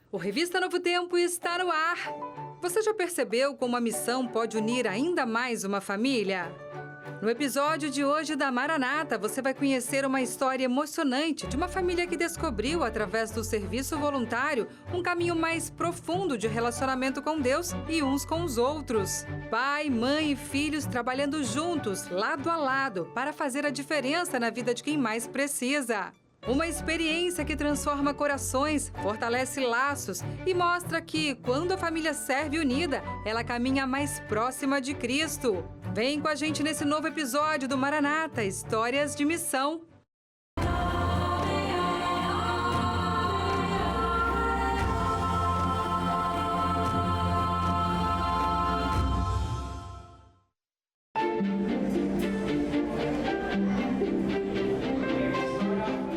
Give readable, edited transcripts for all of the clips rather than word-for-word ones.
O Revista Novo Tempo está no ar. Você já percebeu como a missão pode unir ainda mais uma família? No episódio de hoje da Maranata, você vai conhecer uma história emocionante de uma família que descobriu, através do serviço voluntário, um caminho mais profundo de relacionamento com Deus e uns com os outros. Pai, mãe e filhos trabalhando juntos, lado a lado, para fazer a diferença na vida de quem mais precisa. Uma experiência que transforma corações, fortalece laços e mostra que, quando a família serve unida, ela caminha mais próxima de Cristo. Vem com a gente nesse novo episódio do Maranata, Histórias de Missão.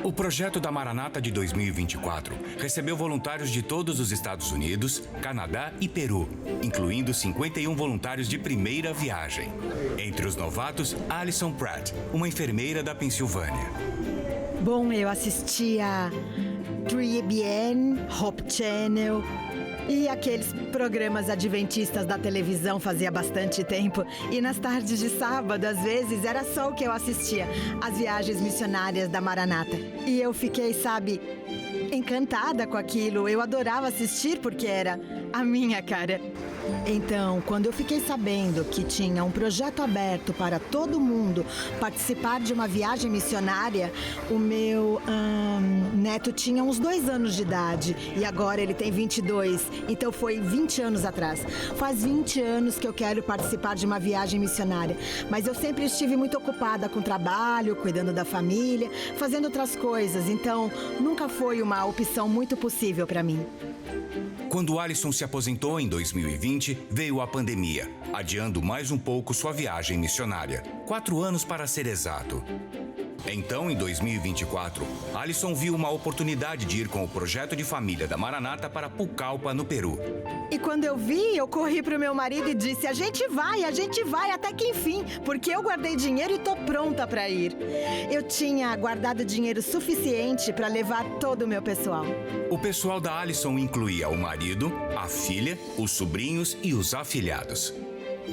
O projeto da Maranata de 2024 recebeu voluntários de todos os Estados Unidos, Canadá e Peru, incluindo 51 voluntários de primeira viagem. Entre os novatos, Alison Pratt, uma enfermeira da Pensilvânia. Bom, eu assistia 3ABN, Hope Channel e aqueles programas adventistas da televisão fazia bastante tempo. E nas tardes de sábado, às vezes, era só o que eu assistia, as viagens missionárias da Maranata. E eu fiquei, sabe, encantada com aquilo. Eu adorava assistir porque era a minha cara. Então, quando eu fiquei sabendo que tinha um projeto aberto para todo mundo participar de uma viagem missionária, o meu neto tinha uns 2 anos de idade e agora ele tem 22, então foi 20 anos atrás. Faz 20 anos que eu quero participar de uma viagem missionária, mas eu sempre estive muito ocupada com trabalho, cuidando da família, fazendo outras coisas, então nunca foi uma opção muito possível para mim. Quando Alison se aposentou em 2020, veio a pandemia, adiando mais um pouco sua viagem missionária. 4 anos para ser exato. Então, em 2024, Alison viu uma oportunidade de ir com o projeto de família da Maranata para Pucallpa, no Peru. E quando eu vi, eu corri pro meu marido e disse, a gente vai, até que enfim, porque eu guardei dinheiro e tô pronta para ir. Eu tinha guardado dinheiro suficiente para levar todo o meu pessoal. O pessoal da Alison incluía o marido, a filha, os sobrinhos e os afilhados.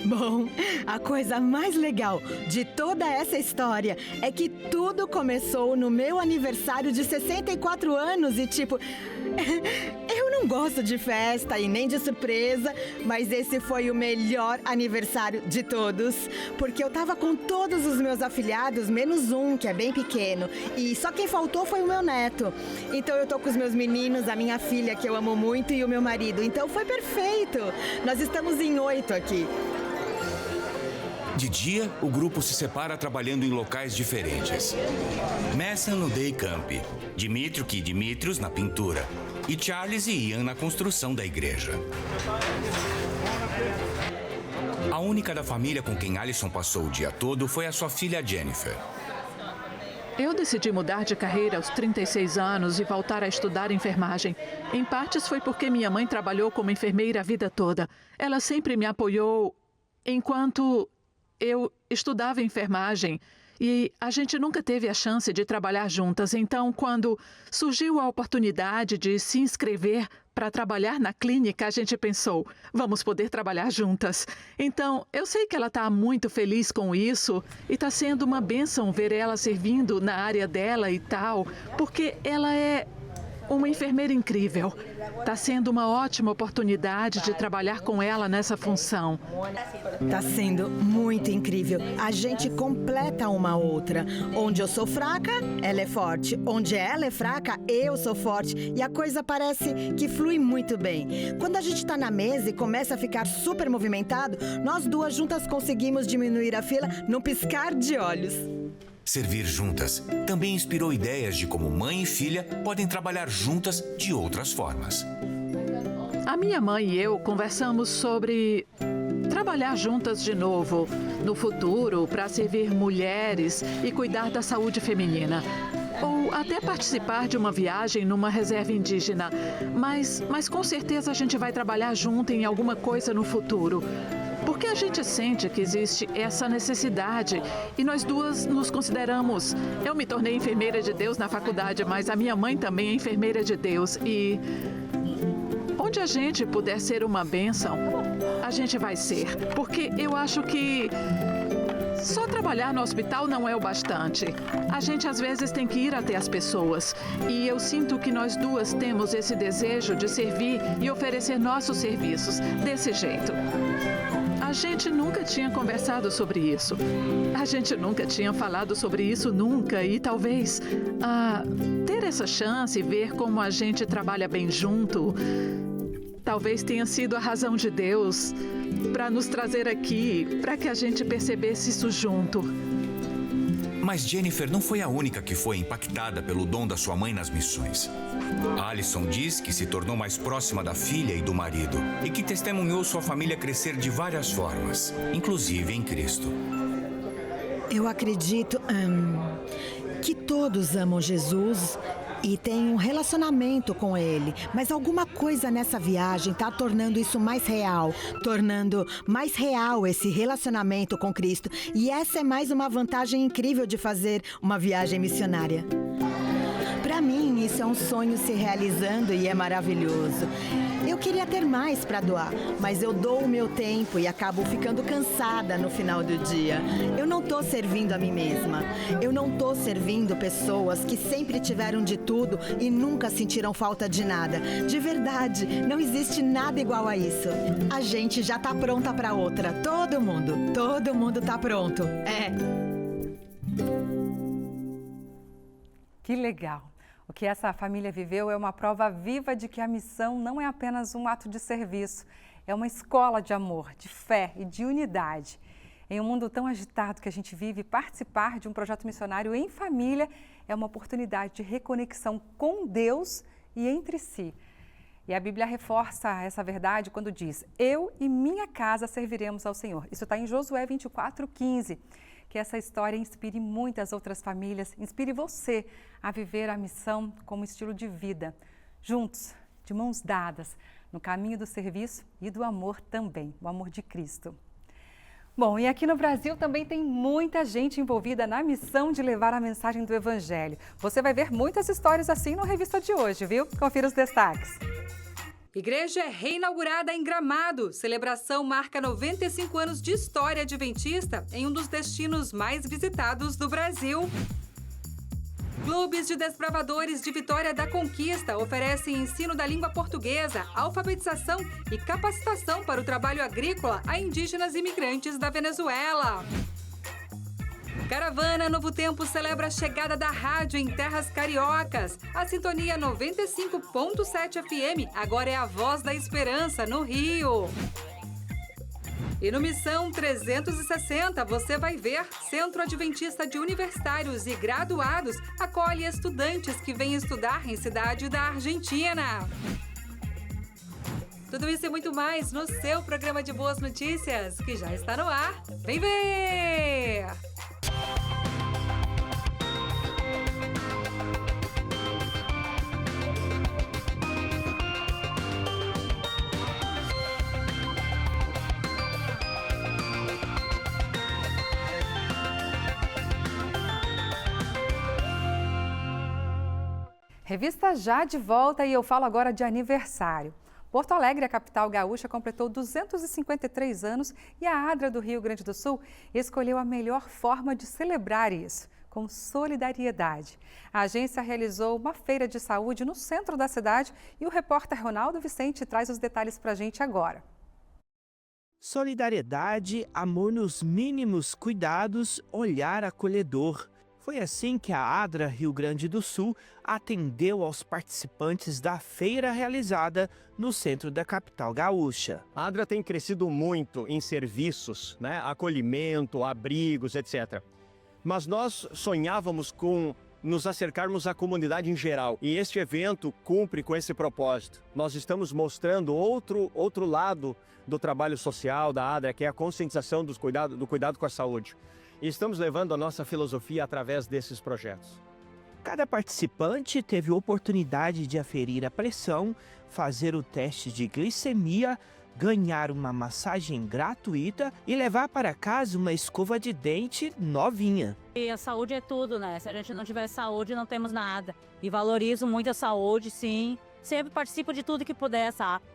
Bom, a coisa mais legal de toda essa história é que tudo começou no meu aniversário de 64 anos e eu não gosto de festa e nem de surpresa, mas esse foi o melhor aniversário de todos, porque eu tava com todos os meus afilhados, menos um, que é bem pequeno, e só quem faltou foi o meu neto. Então eu tô com os meus meninos, a minha filha, que eu amo muito, e o meu marido, então foi perfeito. Nós estamos em 8 aqui. De dia, o grupo se separa trabalhando em locais diferentes. Messan no Day Camp, Dimitrios na pintura e Charles e Ian na construção da igreja. A única da família com quem Alison passou o dia todo foi a sua filha Jennifer. Eu decidi mudar de carreira aos 36 anos e voltar a estudar enfermagem. Em partes foi porque minha mãe trabalhou como enfermeira a vida toda. Ela sempre me apoiou enquanto eu estudava enfermagem e a gente nunca teve a chance de trabalhar juntas. Então, quando surgiu a oportunidade de se inscrever para trabalhar na clínica, a gente pensou, vamos poder trabalhar juntas. Então, eu sei que ela está muito feliz com isso e está sendo uma bênção ver ela servindo na área dela e tal, porque ela é uma enfermeira incrível. Está sendo uma ótima oportunidade de trabalhar com ela nessa função. Está sendo muito incrível. A gente completa uma outra. Onde eu sou fraca, ela é forte. Onde ela é fraca, eu sou forte. E a coisa parece que flui muito bem. Quando a gente está na mesa e começa a ficar super movimentado, nós duas juntas conseguimos diminuir a fila num piscar de olhos. Servir juntas também inspirou ideias de como mãe e filha podem trabalhar juntas de outras formas. A minha mãe e eu conversamos sobre trabalhar juntas de novo no futuro para servir mulheres e cuidar da saúde feminina. Ou até participar de uma viagem numa reserva indígena. Mas com certeza a gente vai trabalhar junto em alguma coisa no futuro. Porque a gente sente que existe essa necessidade e nós duas nos consideramos... Eu me tornei enfermeira de Deus na faculdade, mas a minha mãe também é enfermeira de Deus e Onde a gente puder ser uma bênção, a gente vai ser. Porque eu acho que só trabalhar no hospital não é o bastante. A gente às vezes tem que ir até as pessoas. E eu sinto que nós duas temos esse desejo de servir e oferecer nossos serviços desse jeito. A gente nunca tinha conversado sobre isso. A gente nunca tinha falado sobre isso nunca. E talvez ter essa chance e ver como a gente trabalha bem junto, talvez tenha sido a razão de Deus para nos trazer aqui, para que a gente percebesse isso junto. Mas Jennifer não foi a única que foi impactada pelo dom da sua mãe nas missões. Alison diz que se tornou mais próxima da filha e do marido e que testemunhou sua família crescer de várias formas, inclusive em Cristo. Eu acredito que todos amam Jesus e têm um relacionamento com Ele, mas alguma coisa nessa viagem está tornando isso mais real, tornando mais real esse relacionamento com Cristo. E essa é mais uma vantagem incrível de fazer uma viagem missionária. Para mim, isso é um sonho se realizando e é maravilhoso. Eu queria ter mais para doar, mas eu dou o meu tempo e acabo ficando cansada no final do dia. Eu não estou servindo a mim mesma. Eu não estou servindo pessoas que sempre tiveram de tudo e nunca sentiram falta de nada. De verdade, não existe nada igual a isso. A gente já está pronta para outra. Todo mundo está pronto. Que legal! O que essa família viveu é uma prova viva de que a missão não é apenas um ato de serviço, é uma escola de amor, de fé e de unidade. Em um mundo tão agitado que a gente vive, participar de um projeto missionário em família é uma oportunidade de reconexão com Deus e entre si. E a Bíblia reforça essa verdade quando diz: eu e minha casa serviremos ao Senhor. Isso está em Josué 24:15. Que essa história inspire muitas outras famílias, inspire você a viver a missão como estilo de vida, juntos, de mãos dadas, no caminho do serviço e do amor também, o amor de Cristo. Bom, e aqui no Brasil também tem muita gente envolvida na missão de levar a mensagem do Evangelho. Você vai ver muitas histórias assim no Revista de hoje, viu? Confira os destaques. Igreja é reinaugurada em Gramado. Celebração marca 95 anos de história adventista em um dos destinos mais visitados do Brasil. Clubes de desbravadores de Vitória da Conquista oferecem ensino da língua portuguesa, alfabetização e capacitação para o trabalho agrícola a indígenas imigrantes da Venezuela. Caravana Novo Tempo celebra a chegada da rádio em terras cariocas. A sintonia 95.7 FM agora é a voz da esperança no Rio. E no Missão 360 você vai ver Centro Adventista de Universitários e Graduados acolhe estudantes que vêm estudar em cidade da Argentina. Tudo isso e muito mais no seu programa de boas notícias, que já está no ar. Vem ver! Revista já de volta e eu falo agora de aniversário. Porto Alegre, a capital gaúcha, completou 253 anos e a ADRA do Rio Grande do Sul escolheu a melhor forma de celebrar isso, com solidariedade. A agência realizou uma feira de saúde no centro da cidade e o repórter Ronaldo Vicente traz os detalhes para a gente agora. Solidariedade, amor nos mínimos cuidados, olhar acolhedor. Foi assim que a ADRA Rio Grande do Sul atendeu aos participantes da feira realizada no centro da capital gaúcha. A ADRA tem crescido muito em serviços, acolhimento, abrigos, etc. Mas nós sonhávamos com nos acercarmos à comunidade em geral. E este evento cumpre com esse propósito. Nós estamos mostrando outro lado do trabalho social da ADRA, que é a conscientização do cuidado com a saúde. E estamos levando a nossa filosofia através desses projetos. Cada participante teve oportunidade de aferir a pressão, fazer o teste de glicemia, ganhar uma massagem gratuita e levar para casa uma escova de dente novinha. E a saúde é tudo, né? Se a gente não tiver saúde, não temos nada. E valorizo muito a saúde, sim. Sempre participo de tudo que puder, sabe?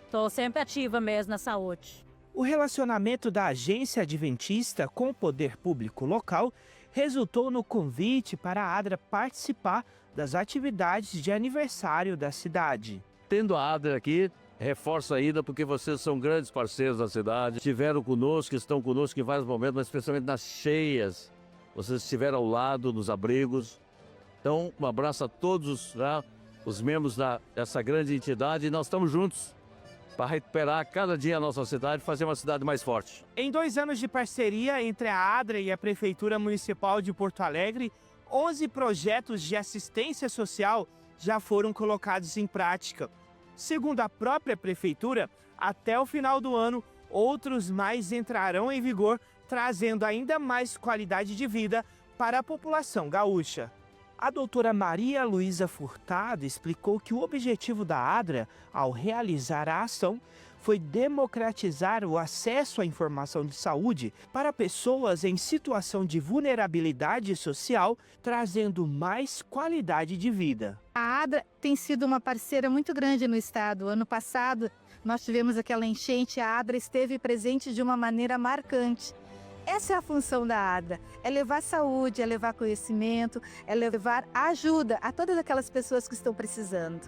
Estou sempre ativa mesmo na saúde. O relacionamento da agência adventista com o poder público local resultou no convite para a ADRA participar das atividades de aniversário da cidade. Tendo a ADRA aqui, reforço ainda porque vocês são grandes parceiros da cidade. Estiveram conosco, estão conosco em vários momentos, mas especialmente nas cheias. Vocês estiveram ao lado, nos abrigos. Então, um abraço a todos os membros dessa grande entidade. E nós estamos juntos para recuperar cada dia a nossa cidade e fazer uma cidade mais forte. Em 2 anos de parceria entre a ADRA e a Prefeitura Municipal de Porto Alegre, 11 projetos de assistência social já foram colocados em prática. Segundo a própria Prefeitura, até o final do ano, outros mais entrarão em vigor, trazendo ainda mais qualidade de vida para a população gaúcha. A doutora Maria Luísa Furtado explicou que o objetivo da ADRA, ao realizar a ação, foi democratizar o acesso à informação de saúde para pessoas em situação de vulnerabilidade social, trazendo mais qualidade de vida. A ADRA tem sido uma parceira muito grande no estado. Ano passado, nós tivemos aquela enchente, a ADRA esteve presente de uma maneira marcante. Essa é a função da ADRA, é levar saúde, é levar conhecimento, é levar ajuda a todas aquelas pessoas que estão precisando.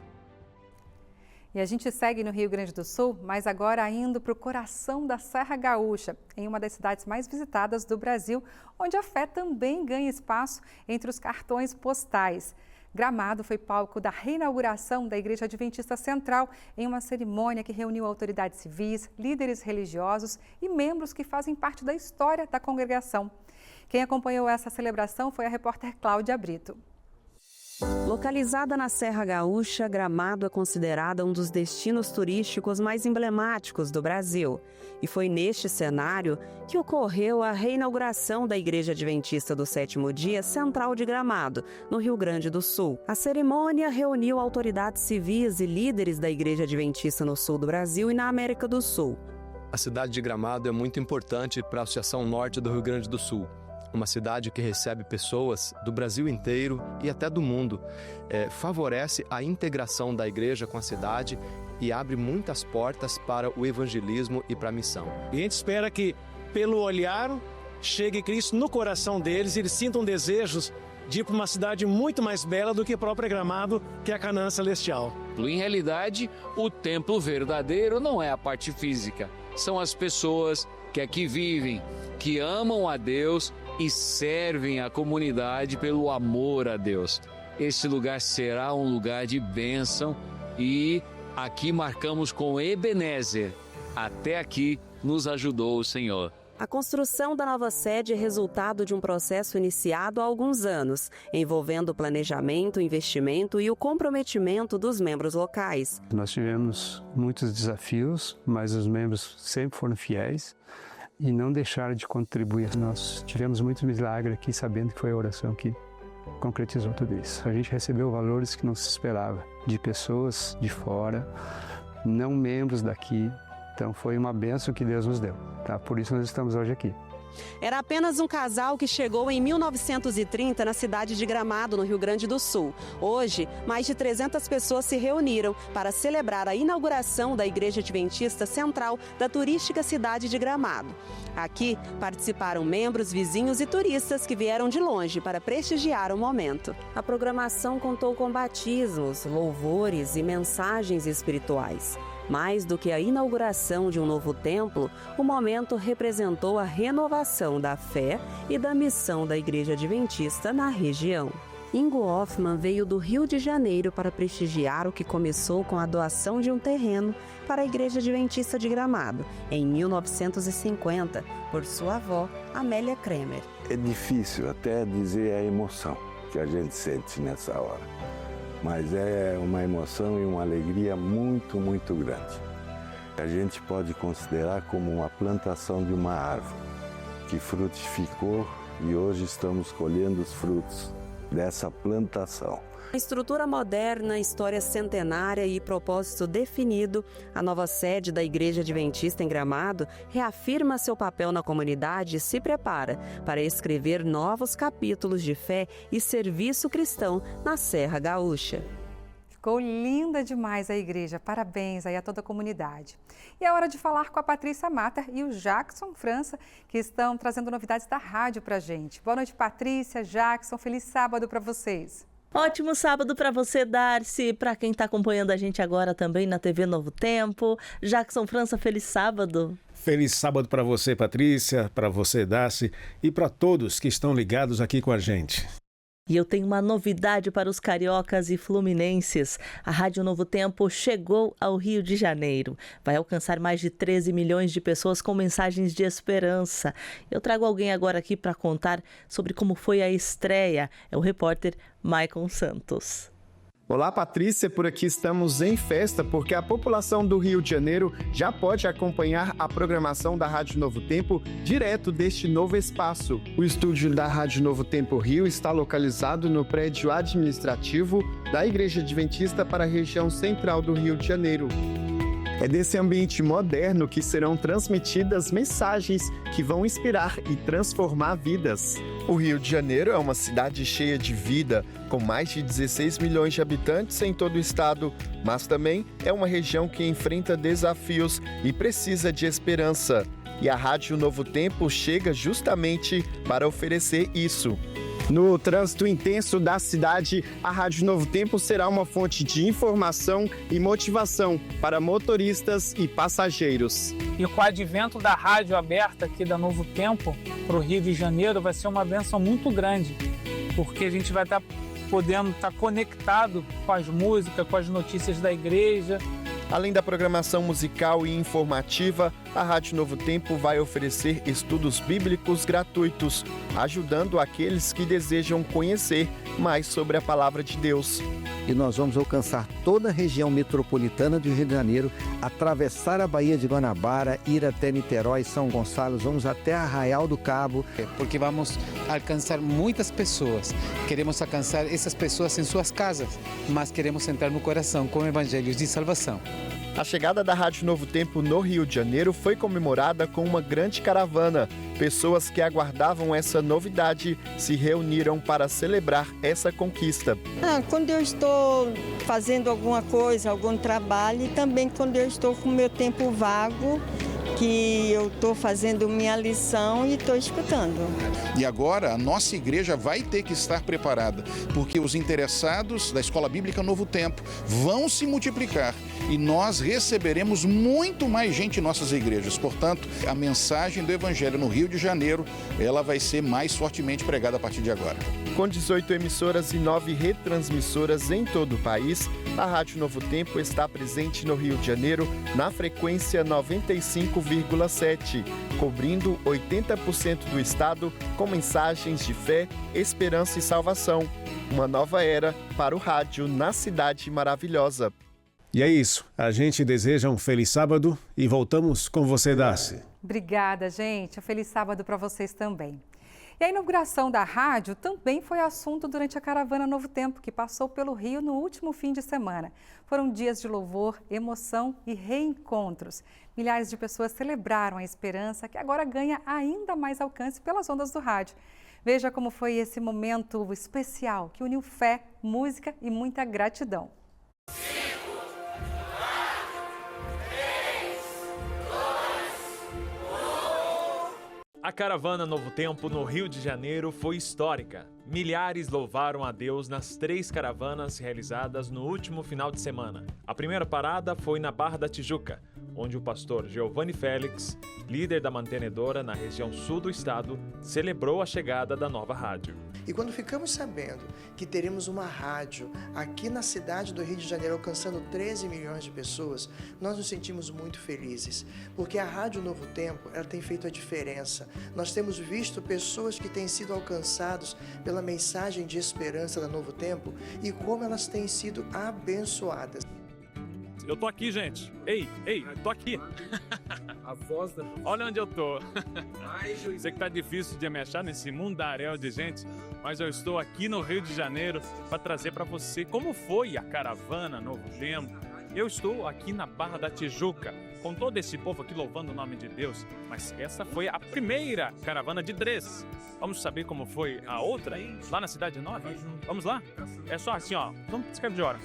E a gente segue no Rio Grande do Sul, mas agora indo para o coração da Serra Gaúcha, em uma das cidades mais visitadas do Brasil, onde a fé também ganha espaço entre os cartões postais. Gramado foi palco da reinauguração da Igreja Adventista Central em uma cerimônia que reuniu autoridades civis, líderes religiosos e membros que fazem parte da história da congregação. Quem acompanhou essa celebração foi a repórter Cláudia Brito. Localizada na Serra Gaúcha, Gramado é considerada um dos destinos turísticos mais emblemáticos do Brasil. E foi neste cenário que ocorreu a reinauguração da Igreja Adventista do Sétimo Dia Central de Gramado, no Rio Grande do Sul. A cerimônia reuniu autoridades civis e líderes da Igreja Adventista no sul do Brasil e na América do Sul. A cidade de Gramado é muito importante para a Associação Norte do Rio Grande do Sul. Uma cidade que recebe pessoas do Brasil inteiro e até do mundo. Favorece a integração da igreja com a cidade e abre muitas portas para o evangelismo e para a missão. E a gente espera que, pelo olhar, chegue Cristo no coração deles e eles sintam desejos de ir para uma cidade muito mais bela do que a própria Gramado, que é a Canaã Celestial. Em realidade, o templo verdadeiro não é a parte física, são as pessoas que aqui vivem, que amam a Deus e servem a comunidade pelo amor a Deus. Este lugar será um lugar de bênção e aqui marcamos com Ebenezer. Até aqui nos ajudou o Senhor. A construção da nova sede é resultado de um processo iniciado há alguns anos, envolvendo planejamento, investimento e o comprometimento dos membros locais. Nós tivemos muitos desafios, mas os membros sempre foram fiéis e não deixaram de contribuir. Nós tivemos muito milagre aqui, sabendo que foi a oração que concretizou tudo isso. A gente recebeu valores que não se esperava, de pessoas de fora, não membros daqui. Então foi uma bênção que Deus nos deu, tá? Por isso nós estamos hoje aqui. Era apenas um casal que chegou em 1930 na cidade de Gramado, no Rio Grande do Sul. Hoje, mais de 300 pessoas se reuniram para celebrar a inauguração da Igreja Adventista Central da turística cidade de Gramado. Aqui participaram membros, vizinhos e turistas que vieram de longe para prestigiar o momento. A programação contou com batismos, louvores e mensagens espirituais. Mais do que a inauguração de um novo templo, o momento representou a renovação da fé e da missão da Igreja Adventista na região. Ingo Hoffmann veio do Rio de Janeiro para prestigiar o que começou com a doação de um terreno para a Igreja Adventista de Gramado, em 1950, por sua avó, Amélia Kremer. É difícil até dizer a emoção que a gente sente nessa hora. Mas é uma emoção e uma alegria muito, muito grande. A gente pode considerar como uma plantação de uma árvore que frutificou e hoje estamos colhendo os frutos dessa plantação. A estrutura moderna, história centenária e propósito definido, a nova sede da Igreja Adventista em Gramado reafirma seu papel na comunidade e se prepara para escrever novos capítulos de fé e serviço cristão na Serra Gaúcha. Ficou linda demais a igreja, parabéns aí a toda a comunidade. E é hora de falar com a Patrícia Matter e o Jackson França, que estão trazendo novidades da rádio pra gente. Boa noite, Patrícia, Jackson, feliz sábado para vocês. Ótimo sábado para você, Darcy, para quem está acompanhando a gente agora também na TV Novo Tempo. Jackson França, feliz sábado. Feliz sábado para você, Patrícia, para você, Darcy, e para todos que estão ligados aqui com a gente. E eu tenho uma novidade para os cariocas e fluminenses. A Rádio Novo Tempo chegou ao Rio de Janeiro. Vai alcançar mais de 13 milhões de pessoas com mensagens de esperança. Eu trago alguém agora aqui para contar sobre como foi a estreia. É o repórter Maicon Santos. Olá, Patrícia, por aqui estamos em festa porque a população do Rio de Janeiro já pode acompanhar a programação da Rádio Novo Tempo direto deste novo espaço. O estúdio da Rádio Novo Tempo Rio está localizado no prédio administrativo da Igreja Adventista para a região central do Rio de Janeiro. É desse ambiente moderno que serão transmitidas mensagens que vão inspirar e transformar vidas. O Rio de Janeiro é uma cidade cheia de vida, com mais de 16 milhões de habitantes em todo o estado, mas também é uma região que enfrenta desafios e precisa de esperança. E a Rádio Novo Tempo chega justamente para oferecer isso. No trânsito intenso da cidade, a Rádio Novo Tempo será uma fonte de informação e motivação para motoristas e passageiros. E com o advento da rádio aberta aqui da Novo Tempo para o Rio de Janeiro vai ser uma bênção muito grande, porque a gente vai estar podendo estar conectado com as músicas, com as notícias da igreja. Além da programação musical e informativa, a Rádio Novo Tempo vai oferecer estudos bíblicos gratuitos, ajudando aqueles que desejam conhecer mais sobre a Palavra de Deus. E nós vamos alcançar toda a região metropolitana do Rio de Janeiro, atravessar a Baía de Guanabara, ir até Niterói, São Gonçalo, vamos até Arraial do Cabo. Porque vamos alcançar muitas pessoas. Queremos alcançar essas pessoas em suas casas, mas queremos entrar no coração com evangelhos de salvação. A chegada da Rádio Novo Tempo no Rio de Janeiro foi comemorada com uma grande caravana. Pessoas que aguardavam essa novidade se reuniram para celebrar essa conquista. Quando eu estou fazendo alguma coisa, algum trabalho, e também quando eu estou com meu tempo vago, que eu estou fazendo minha lição e estou escutando. E agora a nossa igreja vai ter que estar preparada, porque os interessados da Escola Bíblica Novo Tempo vão se multiplicar e nós receberemos muito mais gente em nossas igrejas. Portanto, a mensagem do Evangelho no Rio de Janeiro, ela vai ser mais fortemente pregada a partir de agora. Com 18 emissoras e 9 retransmissoras em todo o país, a Rádio Novo Tempo está presente no Rio de Janeiro na frequência 95,7, cobrindo 80% do estado com mensagens de fé, esperança e salvação. Uma nova era para o rádio na cidade maravilhosa. E é isso. A gente deseja um feliz sábado e voltamos com você, Darcy. Obrigada, gente. Um feliz sábado para vocês também. E a inauguração da rádio também foi assunto durante a Caravana Novo Tempo, que passou pelo Rio no último fim de semana. Foram dias de louvor, emoção e reencontros. Milhares de pessoas celebraram a esperança, que agora ganha ainda mais alcance pelas ondas do rádio. Veja como foi esse momento especial que uniu fé, música e muita gratidão. A Caravana Novo Tempo no Rio de Janeiro foi histórica. Milhares louvaram a Deus nas 3 caravanas realizadas no último final de semana. A primeira parada foi na Barra da Tijuca, onde o pastor Giovanni Félix, líder da mantenedora na região sul do estado, celebrou a chegada da nova rádio. E quando ficamos sabendo que teremos uma rádio aqui na cidade do Rio de Janeiro alcançando 13 milhões de pessoas, nós nos sentimos muito felizes, porque a Rádio Novo Tempo, ela tem feito a diferença. Nós temos visto pessoas que têm sido alcançadas pela mensagem de esperança da Novo Tempo e como elas têm sido abençoadas. Eu tô aqui, gente. Ei, tô aqui. A voz da... Olha onde eu tô. Sei que tá difícil de me achar nesse mundaréu de gente, mas eu estou aqui no Rio de Janeiro para trazer para você como foi a Caravana Novo Tempo. Eu estou aqui na Barra da Tijuca, com todo esse povo aqui louvando o nome de Deus, mas essa foi a primeira caravana de 3. Vamos saber como foi a outra, lá na Cidade Nova? Vamos lá? É só assim, ó. Vamos escrever de horas.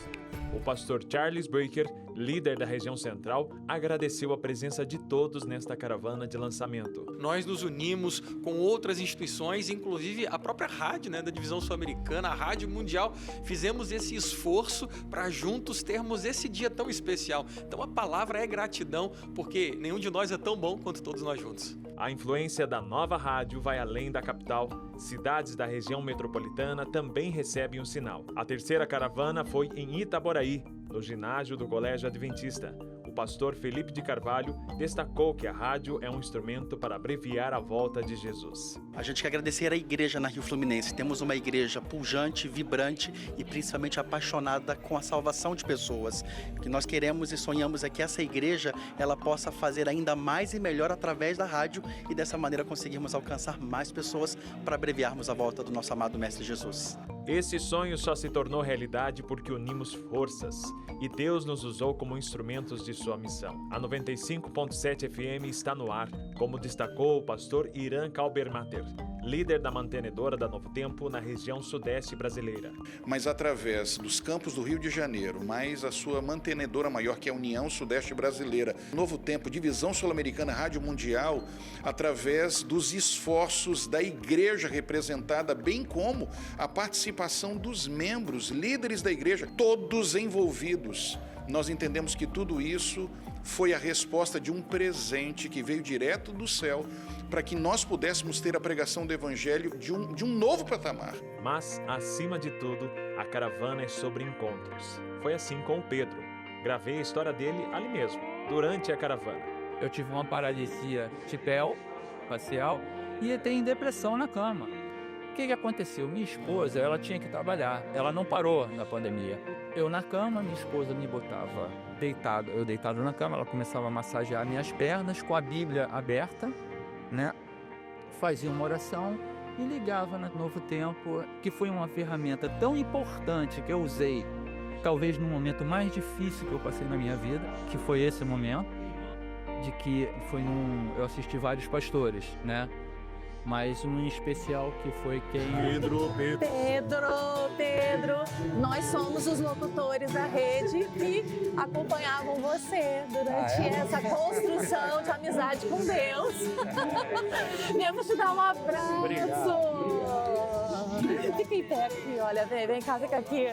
O pastor Charles Breaker, líder da região central, agradeceu a presença de todos nesta caravana de lançamento. Nós nos unimos com outras instituições, inclusive a própria rádio, da Divisão Sul-Americana, a Rádio Mundial. Fizemos esse esforço para juntos termos esse dia tão especial. Então a palavra é gratidão, porque nenhum de nós é tão bom quanto todos nós juntos. A influência da nova rádio vai além da capital. Cidades da região metropolitana também recebem um sinal. A terceira caravana foi em Itaboraí, no ginásio do Colégio Adventista. O pastor Felipe de Carvalho destacou que a rádio é um instrumento para abreviar a volta de Jesus. A gente quer agradecer à igreja na Rio Fluminense. Temos uma igreja pujante, vibrante e principalmente apaixonada com a salvação de pessoas. O que nós queremos e sonhamos é que essa igreja ela possa fazer ainda mais e melhor através da rádio e dessa maneira conseguirmos alcançar mais pessoas para abreviarmos a volta do nosso amado Mestre Jesus. Esse sonho só se tornou realidade porque unimos forças e Deus nos usou como instrumentos de sua missão. A 95.7 FM está no ar, como destacou o pastor Irã Kalbermatter, líder da mantenedora da Novo Tempo na região sudeste brasileira. Mas através dos campos do Rio de Janeiro, mais a sua mantenedora maior, que é a União Sudeste Brasileira, Novo Tempo, Divisão Sul-Americana, Rádio Mundial, através dos esforços da igreja representada, bem como a participação dos membros, líderes da igreja, todos envolvidos. Nós entendemos que tudo isso foi a resposta de um presente que veio direto do céu para que nós pudéssemos ter a pregação do Evangelho de um novo patamar. Mas, acima de tudo, a caravana é sobre encontros. Foi assim com o Pedro. Gravei a história dele ali mesmo, durante a caravana. Eu tive uma paralisia tipel facial e entrei em depressão na cama. O que aconteceu? Minha esposa, ela tinha que trabalhar. Ela não parou na pandemia. Eu na cama, minha esposa me botava deitado. Eu deitado na cama, ela começava a massagear minhas pernas com a Bíblia aberta, Fazia uma oração e ligava no Novo Tempo, que foi uma ferramenta tão importante que eu usei, talvez no momento mais difícil que eu passei na minha vida, que foi esse momento, de que eu assisti vários pastores, Mas um em especial que foi quem... Pedro, nós somos os locutores da rede que acompanhavam você durante essa construção de amizade com Deus. Viemos te dar um abraço. Obrigado. Fica em pé aqui, olha, vem cá, fica aqui.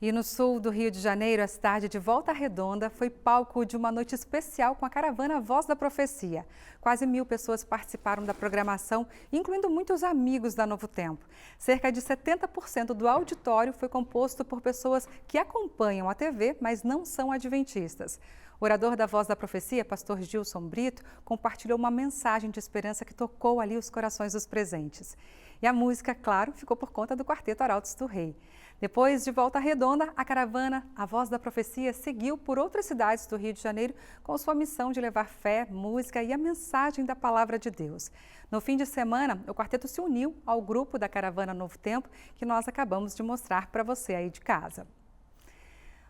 E no sul do Rio de Janeiro, a cidade de Volta Redonda foi palco de uma noite especial com a caravana Voz da Profecia. Quase 1.000 pessoas participaram da programação, incluindo muitos amigos da Novo Tempo. Cerca de 70% do auditório foi composto por pessoas que acompanham a TV, mas não são adventistas. O orador da Voz da Profecia, pastor Gilson Brito, compartilhou uma mensagem de esperança que tocou ali os corações dos presentes. E a música, claro, ficou por conta do Quarteto Arautos do Rei. Depois de Volta Redonda, a caravana A Voz da Profecia seguiu por outras cidades do Rio de Janeiro com sua missão de levar fé, música e a mensagem da Palavra de Deus. No fim de semana, o quarteto se uniu ao grupo da caravana Novo Tempo, que nós acabamos de mostrar para você aí de casa.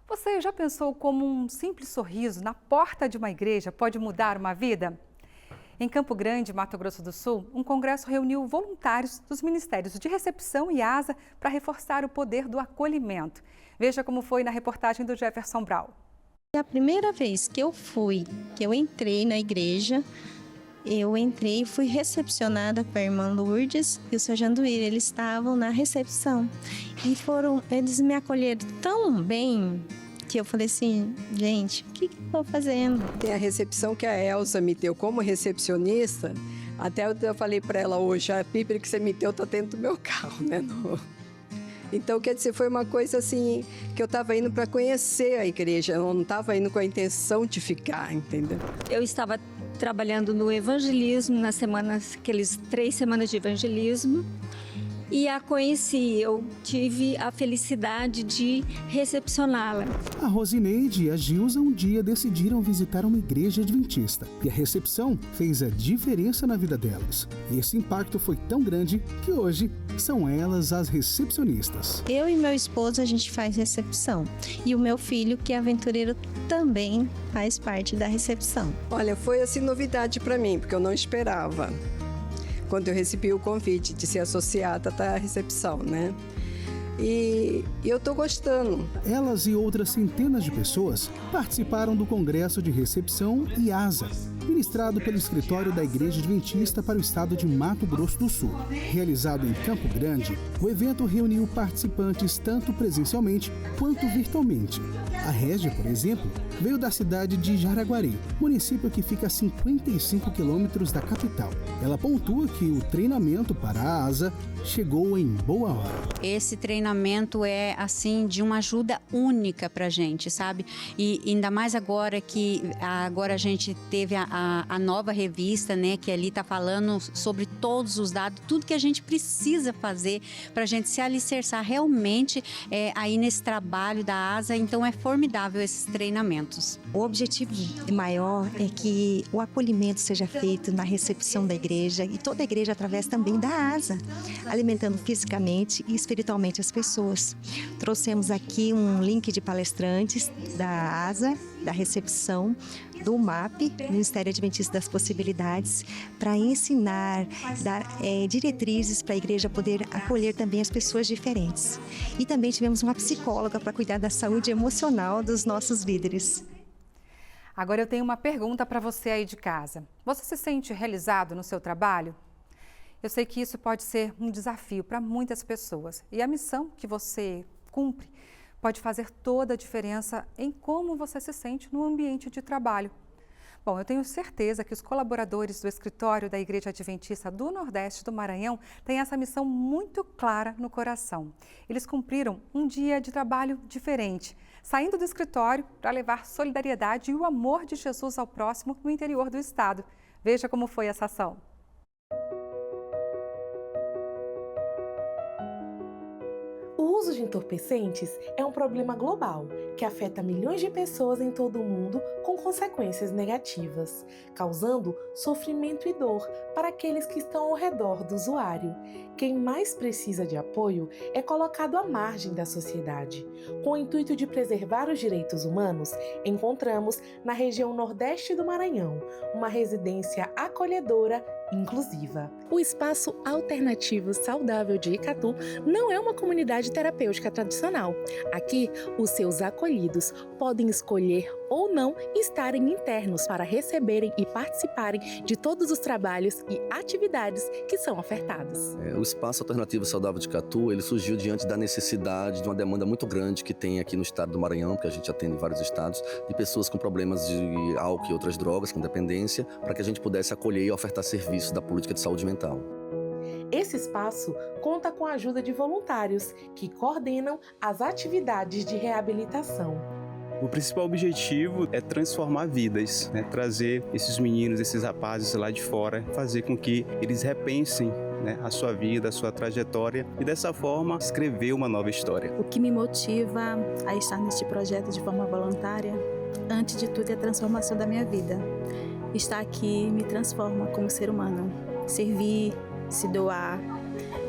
Você já pensou como um simples sorriso na porta de uma igreja pode mudar uma vida? Em Campo Grande, Mato Grosso do Sul, um congresso reuniu voluntários dos Ministérios de Recepção e ASA para reforçar o poder do acolhimento. Veja como foi na reportagem do Jefferson Brau. A primeira vez que eu entrei na igreja, e fui recepcionada pela irmã Lourdes e o Sr. Janduíra. Eles estavam na recepção e eles me acolheram tão bem que eu falei assim, gente, o que eu estou fazendo? Tem a recepção que a Elza me deu como recepcionista. Até eu falei para ela hoje, a pípera que você me deu está dentro do meu carro, Então, quer dizer, foi uma coisa assim, que eu estava indo para conhecer a igreja, eu não estava indo com a intenção de ficar, entendeu? Eu estava trabalhando no evangelismo, aqueles 3 semanas de evangelismo, e a conheci, eu tive a felicidade de recepcioná-la. A Rosineide e a Gilza um dia decidiram visitar uma igreja adventista e a recepção fez a diferença na vida delas. E esse impacto foi tão grande que hoje são elas as recepcionistas. Eu e meu esposo, a gente faz recepção e o meu filho, que é aventureiro, também faz parte da recepção. Olha, foi assim novidade para mim, porque eu não esperava. Quando eu recebi o convite de ser associada à recepção, e eu estou gostando. Elas e outras centenas de pessoas participaram do Congresso de Recepção IASA, ministrado pelo Escritório da Igreja Adventista para o estado de Mato Grosso do Sul. Realizado em Campo Grande, o evento reuniu participantes tanto presencialmente quanto virtualmente. A Régia, por exemplo, veio da cidade de Jaraguari, município que fica a 55 quilômetros da capital. Ela pontua que o treinamento para a ASA chegou em boa hora. Esse treinamento é, assim, de uma ajuda única pra gente, sabe? E ainda mais agora que a gente teve a nova revista, né? Que ali tá falando sobre todos os dados, tudo que a gente precisa fazer pra gente se alicerçar realmente aí nesse trabalho da ASA. Então é formidável esses treinamentos. O objetivo maior é que o acolhimento seja feito na recepção da igreja e toda a igreja através também da ASA, alimentando fisicamente e espiritualmente as pessoas. Trouxemos aqui um link de palestrantes da ASA, da recepção, do MAP, Ministério Adventista das Possibilidades, para ensinar, dar diretrizes para a igreja poder acolher também as pessoas diferentes. E também tivemos uma psicóloga para cuidar da saúde emocional dos nossos líderes. Agora eu tenho uma pergunta para você aí de casa. Você se sente realizado no seu trabalho? Eu sei que isso pode ser um desafio para muitas pessoas e a missão que você cumpre pode fazer toda a diferença em como você se sente no ambiente de trabalho. Bom, eu tenho certeza que os colaboradores do escritório da Igreja Adventista do Nordeste do Maranhão têm essa missão muito clara no coração. Eles cumpriram um dia de trabalho diferente, saindo do escritório para levar solidariedade e o amor de Jesus ao próximo no interior do estado. Veja como foi essa ação. O uso de entorpecentes é um problema global que afeta milhões de pessoas em todo o mundo com consequências negativas, causando sofrimento e dor para aqueles que estão ao redor do usuário. Quem mais precisa de apoio é colocado à margem da sociedade. Com o intuito de preservar os direitos humanos, encontramos na região nordeste do Maranhão uma residência acolhedora inclusiva. O Espaço Alternativo Saudável de Icatu não é uma comunidade terapêutica tradicional. Aqui, os seus acolhidos podem escolher ou não estarem internos para receberem e participarem de todos os trabalhos e atividades que são ofertados. O Espaço Alternativo Saudável de Icatu, ele surgiu diante da necessidade de uma demanda muito grande que tem aqui no estado do Maranhão, porque a gente atende em vários estados, de pessoas com problemas de álcool e outras drogas, com dependência, para que a gente pudesse acolher e ofertar serviços da política de saúde mental. Esse espaço conta com a ajuda de voluntários que coordenam as atividades de reabilitação. O principal objetivo é transformar vidas, né? Trazer esses meninos, esses rapazes lá de fora, fazer com que eles repensem, né, a sua vida, a sua trajetória e dessa forma escrever uma nova história. O que me motiva a estar neste projeto de forma voluntária, antes de tudo, é a transformação da minha vida. Estar aqui me transforma como ser humano. Servir, se doar,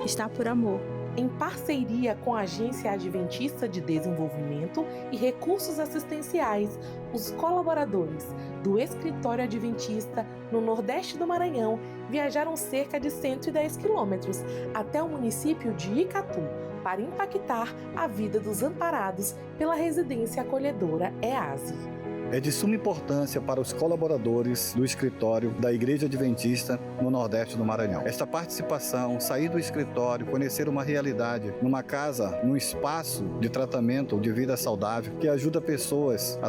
estar por amor. Em parceria com a Agência Adventista de Desenvolvimento e Recursos Assistenciais, os colaboradores do Escritório Adventista no Nordeste do Maranhão viajaram cerca de 110 quilômetros até o município de Icatu para impactar a vida dos amparados pela residência acolhedora EASE. É de suma importância para os colaboradores do escritório da Igreja Adventista no Nordeste do Maranhão. Esta participação, sair do escritório, conhecer uma realidade, numa casa, num espaço de tratamento de vida saudável, que ajuda pessoas a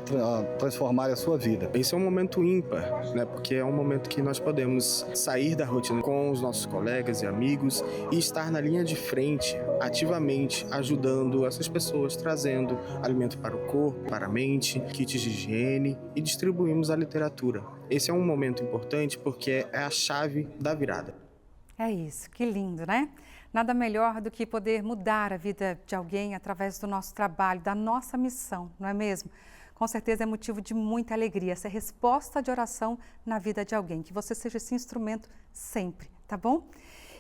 transformar a sua vida. Esse é um momento ímpar, né? Porque é um momento que nós podemos sair da rotina com os nossos colegas e amigos e estar na linha de frente, ativamente ajudando essas pessoas, trazendo alimento para o corpo, para a mente, kits de higiene, e distribuímos a literatura. Esse é um momento importante porque é a chave da virada. É isso, que lindo, né? Nada melhor do que poder mudar a vida de alguém através do nosso trabalho, da nossa missão, não é mesmo? Com certeza é motivo de muita alegria, essa resposta de oração na vida de alguém, que você seja esse instrumento sempre, tá bom?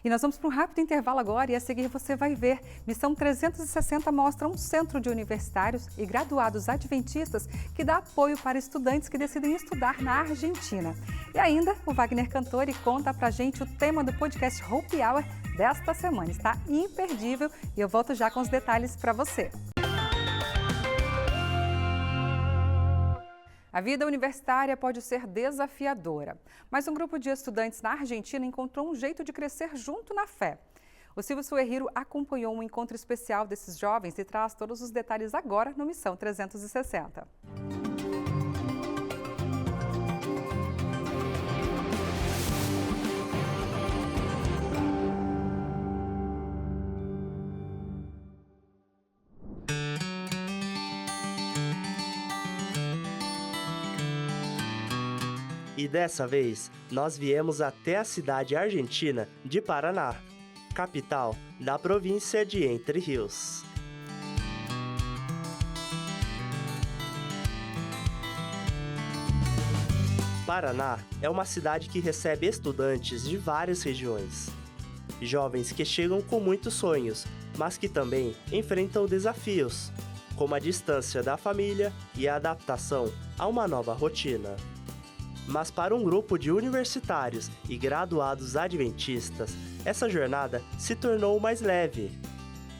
E nós vamos para um rápido intervalo agora e a seguir você vai ver. Missão 360 mostra um centro de universitários e graduados adventistas que dá apoio para estudantes que decidem estudar na Argentina. E ainda, o Wagner Cantore conta pra gente o tema do podcast Hope Hour desta semana. Está imperdível e eu volto já com os detalhes para você. A vida universitária pode ser desafiadora, mas um grupo de estudantes na Argentina encontrou um jeito de crescer junto na fé. O Silvio Suerriro acompanhou um encontro especial desses jovens e traz todos os detalhes agora no Missão 360. E dessa vez, nós viemos até a cidade argentina de Paraná, capital da província de Entre Rios. Paraná é uma cidade que recebe estudantes de várias regiões. Jovens que chegam com muitos sonhos, mas que também enfrentam desafios, como a distância da família e a adaptação a uma nova rotina. Mas para um grupo de universitários e graduados adventistas, essa jornada se tornou mais leve.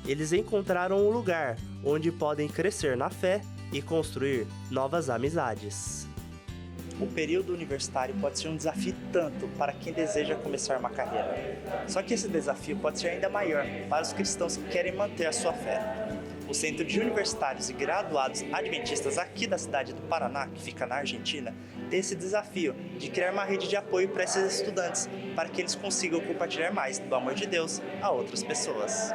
Eles encontraram um lugar onde podem crescer na fé e construir novas amizades. O período universitário pode ser um desafio tanto para quem deseja começar uma carreira. Só que esse desafio pode ser ainda maior para os cristãos que querem manter a sua fé. O Centro de Universitários e Graduados Adventistas aqui da cidade do Paraná, que fica na Argentina, tem esse desafio de criar uma rede de apoio para esses estudantes, para que eles consigam compartilhar mais do amor de Deus a outras pessoas.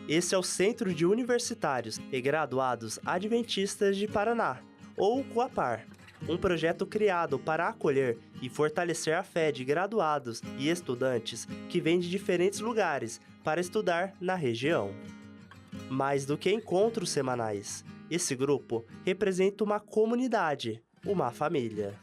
Esse é o Centro de Universitários e Graduados Adventistas de Paraná, ou CUAPAR, um projeto criado para acolher e fortalecer a fé de graduados e estudantes que vêm de diferentes lugares para estudar na região. Mais do que encontros semanais, esse grupo representa uma comunidade, uma família.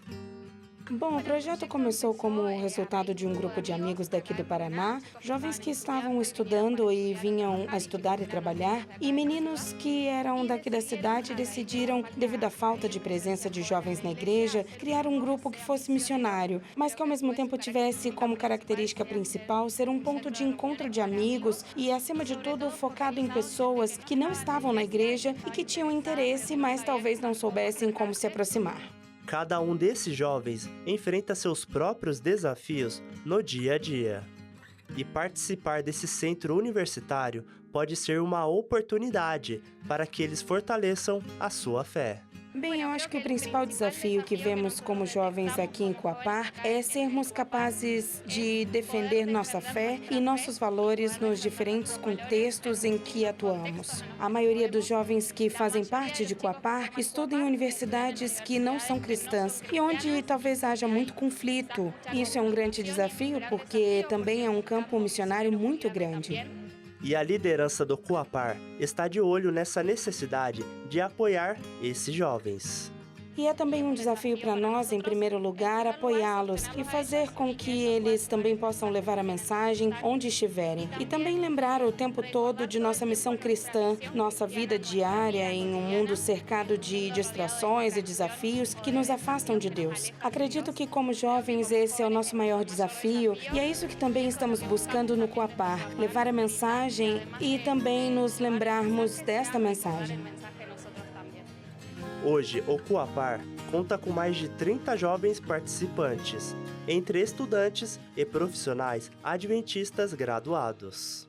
Bom, o projeto começou como resultado de um grupo de amigos daqui do Paraná, jovens que estavam estudando e vinham a estudar e trabalhar, e meninos que eram daqui da cidade decidiram, devido à falta de presença de jovens na igreja, criar um grupo que fosse missionário, mas que ao mesmo tempo tivesse como característica principal ser um ponto de encontro de amigos e, acima de tudo, focado em pessoas que não estavam na igreja e que tinham interesse, mas talvez não soubessem como se aproximar. Cada um desses jovens enfrenta seus próprios desafios no dia a dia. E participar desse centro universitário pode ser uma oportunidade para que eles fortaleçam a sua fé. Bem, eu acho que o principal desafio que vemos como jovens aqui em CUAPAR é sermos capazes de defender nossa fé e nossos valores nos diferentes contextos em que atuamos. A maioria dos jovens que fazem parte de CUAPAR estudam em universidades que não são cristãs e onde talvez haja muito conflito. Isso é um grande desafio porque também é um campo missionário muito grande. E a liderança do CUAPAR está de olho nessa necessidade de apoiar esses jovens. E é também um desafio para nós, em primeiro lugar, apoiá-los e fazer com que eles também possam levar a mensagem onde estiverem. E também lembrar o tempo todo de nossa missão cristã, nossa vida diária em um mundo cercado de distrações e desafios que nos afastam de Deus. Acredito que, como jovens, esse é o nosso maior desafio e é isso que também estamos buscando no CUAPAR, levar a mensagem e também nos lembrarmos desta mensagem. Hoje, o CUAPAR conta com mais de 30 jovens participantes, entre estudantes e profissionais adventistas graduados.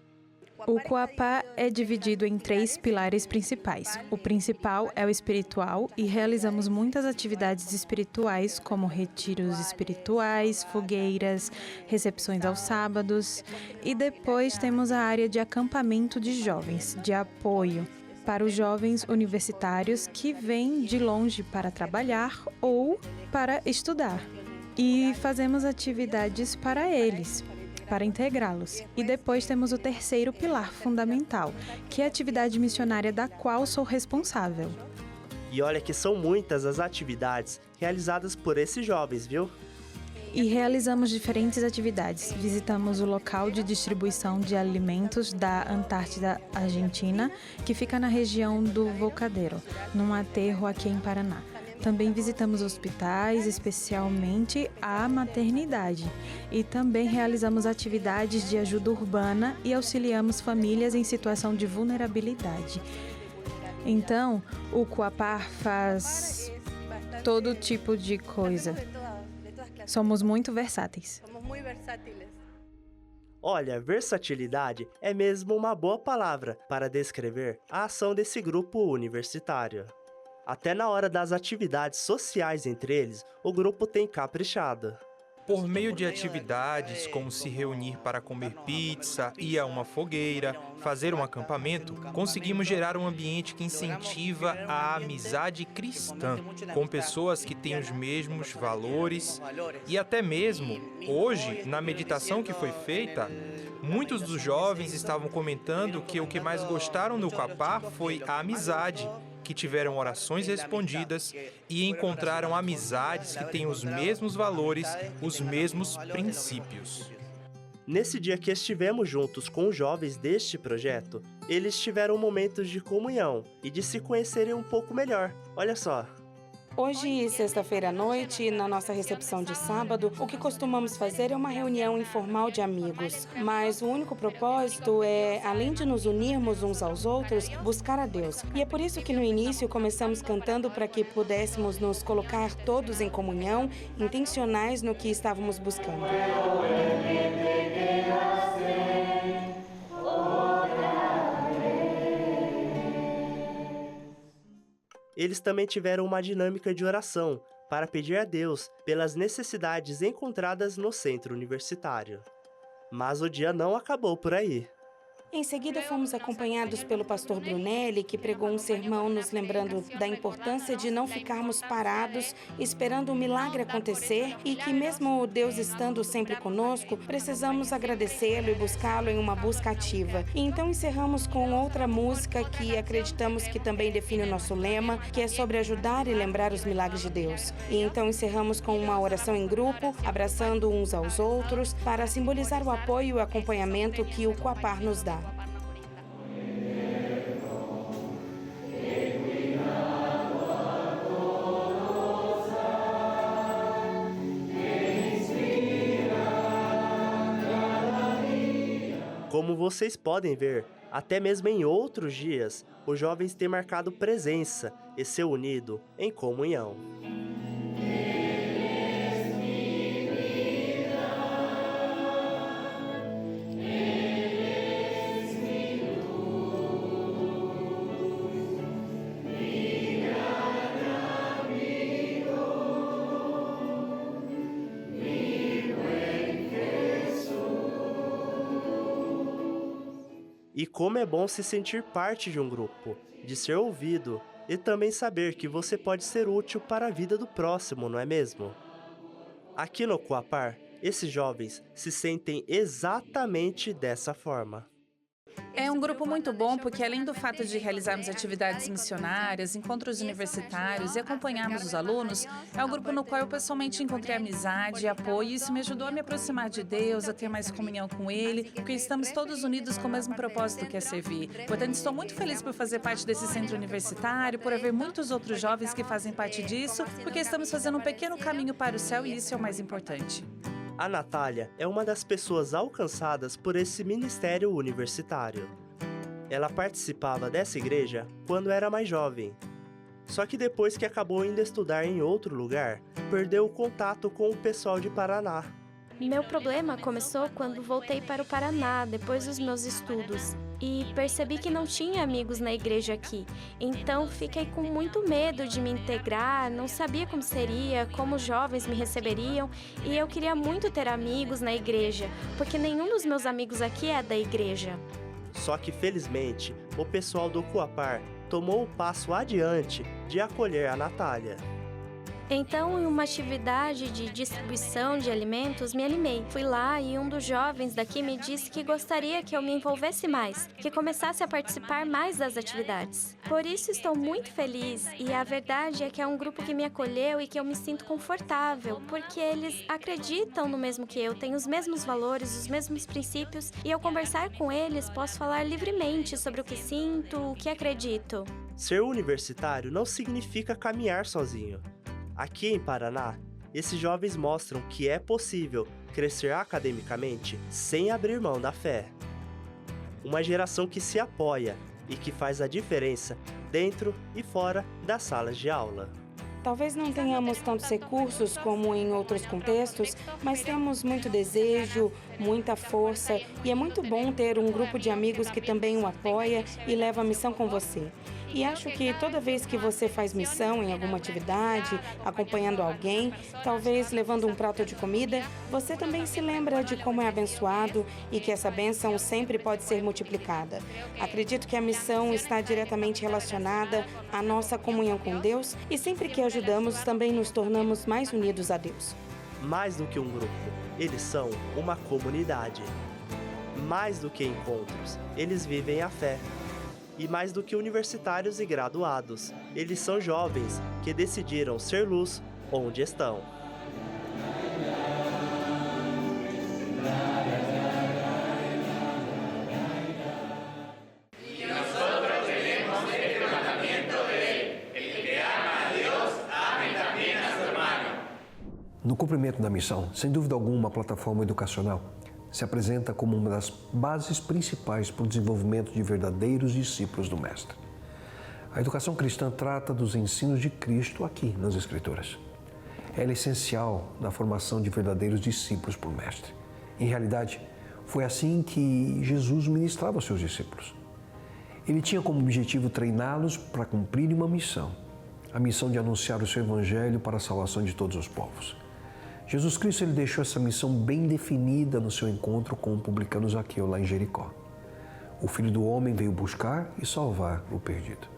O CUAPAR é dividido em 3 pilares principais. O principal é o espiritual e realizamos muitas atividades espirituais, como retiros espirituais, fogueiras, recepções aos sábados. E depois temos a área de acampamento de jovens, de apoio para os jovens universitários que vêm de longe para trabalhar ou para estudar. E fazemos atividades para eles. para integrá-los. E depois temos o terceiro pilar fundamental, que é a atividade missionária da qual sou responsável. E olha que são muitas as atividades realizadas por esses jovens, viu? E realizamos diferentes atividades. Visitamos o local de distribuição de alimentos da Antártida Argentina, que fica na região do Volcadero, num aterro aqui em Paraná. Também visitamos hospitais, especialmente a maternidade. E também realizamos atividades de ajuda urbana e auxiliamos famílias em situação de vulnerabilidade. Então, o Coapar faz todo tipo de coisa. Somos muito versáteis. Olha, versatilidade é mesmo uma boa palavra para descrever a ação desse grupo universitário. Até na hora das atividades sociais entre eles, o grupo tem caprichado. Por meio de atividades como se reunir para comer pizza, ir a uma fogueira, fazer um acampamento, conseguimos gerar um ambiente que incentiva a amizade cristã, com pessoas que têm os mesmos valores e até mesmo, hoje, na meditação que foi feita, muitos dos jovens estavam comentando que o que mais gostaram do Coapar foi a amizade, que tiveram orações respondidas e encontraram amizades que têm os mesmos valores, os mesmos princípios. Nesse dia que estivemos juntos com os jovens deste projeto, eles tiveram momentos de comunhão e de se conhecerem um pouco melhor. Olha só. Hoje, sexta-feira à noite, na nossa recepção de sábado, o que costumamos fazer é uma reunião informal de amigos. Mas o único propósito é, além de nos unirmos uns aos outros, buscar a Deus. E é por isso que no início começamos cantando para que pudéssemos nos colocar todos em comunhão, intencionais no que estávamos buscando. Eles também tiveram uma dinâmica de oração para pedir a Deus pelas necessidades encontradas no centro universitário. Mas o dia não acabou por aí. Em seguida, fomos acompanhados pelo pastor Brunelli, que pregou um sermão nos lembrando da importância de não ficarmos parados esperando o milagre acontecer e que, mesmo Deus estando sempre conosco, precisamos agradecê-lo e buscá-lo em uma busca ativa. E então encerramos com outra música que acreditamos que também define o nosso lema, que é sobre ajudar e lembrar os milagres de Deus. E então encerramos com uma oração em grupo, abraçando uns aos outros, para simbolizar o apoio e o acompanhamento que o Coapar nos dá. Como vocês podem ver, até mesmo em outros dias, os jovens têm marcado presença e se unido em comunhão. E como é bom se sentir parte de um grupo, de ser ouvido e também saber que você pode ser útil para a vida do próximo, não é mesmo? Aqui no Coapar, esses jovens se sentem exatamente dessa forma. É um grupo muito bom porque, além do fato de realizarmos atividades missionárias, encontros universitários e acompanharmos os alunos, é um grupo no qual eu pessoalmente encontrei amizade e apoio, e isso me ajudou a me aproximar de Deus, a ter mais comunhão com Ele, porque estamos todos unidos com o mesmo propósito, que é servir. Portanto, estou muito feliz por fazer parte desse centro universitário, por haver muitos outros jovens que fazem parte disso, porque estamos fazendo um pequeno caminho para o céu e isso é o mais importante. A Natália é uma das pessoas alcançadas por esse ministério universitário. Ela participava dessa igreja quando era mais jovem. Só que depois que acabou indo estudar em outro lugar, perdeu o contato com o pessoal de Paraná. Meu problema começou quando voltei para o Paraná, depois dos meus estudos. E percebi que não tinha amigos na igreja aqui. Então fiquei com muito medo de me integrar, não sabia como seria, como os jovens me receberiam. E eu queria muito ter amigos na igreja, porque nenhum dos meus amigos aqui é da igreja. Só que felizmente, o pessoal do Coapar tomou o passo adiante de acolher a Natália. Então, em uma atividade de distribuição de alimentos, me animei. Fui lá e um dos jovens daqui me disse que gostaria que eu me envolvesse mais, que começasse a participar mais das atividades. Por isso estou muito feliz e a verdade é que é um grupo que me acolheu e que eu me sinto confortável, porque eles acreditam no mesmo que eu, têm os mesmos valores, os mesmos princípios e ao conversar com eles posso falar livremente sobre o que sinto, o que acredito. Ser universitário não significa caminhar sozinho. Aqui em Paraná, esses jovens mostram que é possível crescer academicamente sem abrir mão da fé. Uma geração que se apoia e que faz a diferença dentro e fora das salas de aula. Talvez não tenhamos tantos recursos como em outros contextos, mas temos muito desejo, muita força e é muito bom ter um grupo de amigos que também o apoia e leva a missão com você. E acho que toda vez que você faz missão em alguma atividade, acompanhando alguém, talvez levando um prato de comida, você também se lembra de como é abençoado e que essa bênção sempre pode ser multiplicada. Acredito que a missão está diretamente relacionada à nossa comunhão com Deus e sempre que ajudamos, também nos tornamos mais unidos a Deus. Mais do que um grupo, eles são uma comunidade. Mais do que encontros, eles vivem a fé. E mais do que universitários e graduados, eles são jovens que decidiram ser luz onde estão. No cumprimento da missão, sem dúvida alguma, a plataforma educacional se apresenta como uma das bases principais para o desenvolvimento de verdadeiros discípulos do Mestre. A educação cristã trata dos ensinos de Cristo aqui nas Escrituras. Ela é essencial na formação de verdadeiros discípulos por Mestre. Em realidade, foi assim que Jesus ministrava aos seus discípulos. Ele tinha como objetivo treiná-los para cumprir uma missão, a missão de anunciar o seu evangelho para a salvação de todos os povos. Jesus Cristo ele deixou essa missão bem definida no seu encontro com o publicano Zaqueu lá em Jericó. O Filho do Homem veio buscar e salvar o perdido.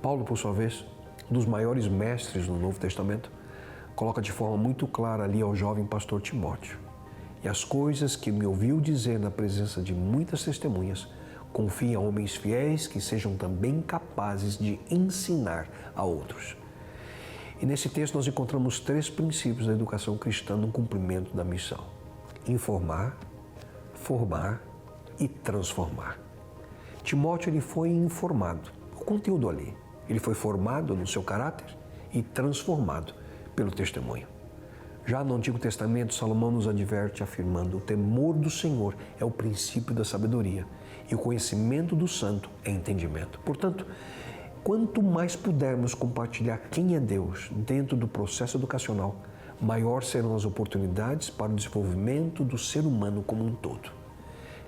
Paulo, por sua vez, um dos maiores mestres no Novo Testamento, coloca de forma muito clara ali ao jovem pastor Timóteo: e as coisas que me ouviu dizer na presença de muitas testemunhas, confie a homens fiéis que sejam também capazes de ensinar a outros. E nesse texto nós encontramos 3 princípios da educação cristã no cumprimento da missão: informar, formar e transformar. Timóteo ele foi informado, o conteúdo ali. Ele foi formado no seu caráter e transformado pelo testemunho. Já no Antigo Testamento, Salomão nos adverte afirmando: o temor do Senhor é o princípio da sabedoria e o conhecimento do santo é entendimento. Portanto, quanto mais pudermos compartilhar quem é Deus dentro do processo educacional, maior serão as oportunidades para o desenvolvimento do ser humano como um todo.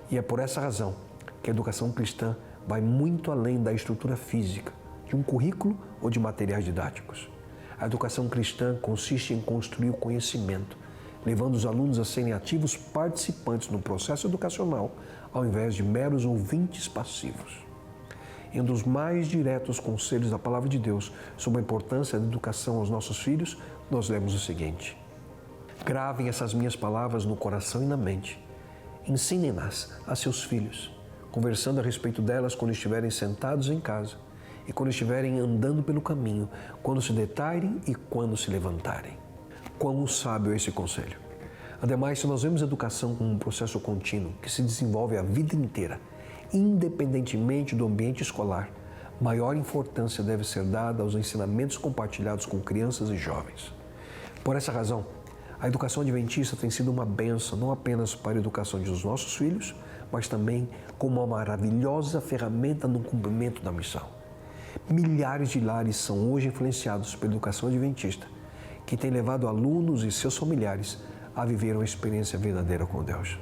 E é por essa razão que a educação cristã vai muito além da estrutura física, de um currículo ou de materiais didáticos. A educação cristã consiste em construir o conhecimento, levando os alunos a serem ativos participantes no processo educacional, ao invés de meros ouvintes passivos. Em um dos mais diretos conselhos da Palavra de Deus sobre a importância da educação aos nossos filhos, nós lemos o seguinte: gravem essas minhas palavras no coração e na mente. Ensinem-nas a seus filhos, conversando a respeito delas quando estiverem sentados em casa e quando estiverem andando pelo caminho, quando se deitarem e quando se levantarem. Quão sábio é esse conselho! Ademais, se nós vemos a educação como um processo contínuo que se desenvolve a vida inteira, independentemente do ambiente escolar, maior importância deve ser dada aos ensinamentos compartilhados com crianças e jovens. Por essa razão, a educação adventista tem sido uma bênção não apenas para a educação dos nossos filhos, mas também como uma maravilhosa ferramenta no cumprimento da missão. Milhares de lares são hoje influenciados pela educação adventista, que tem levado alunos e seus familiares a viver uma experiência verdadeira com Deus.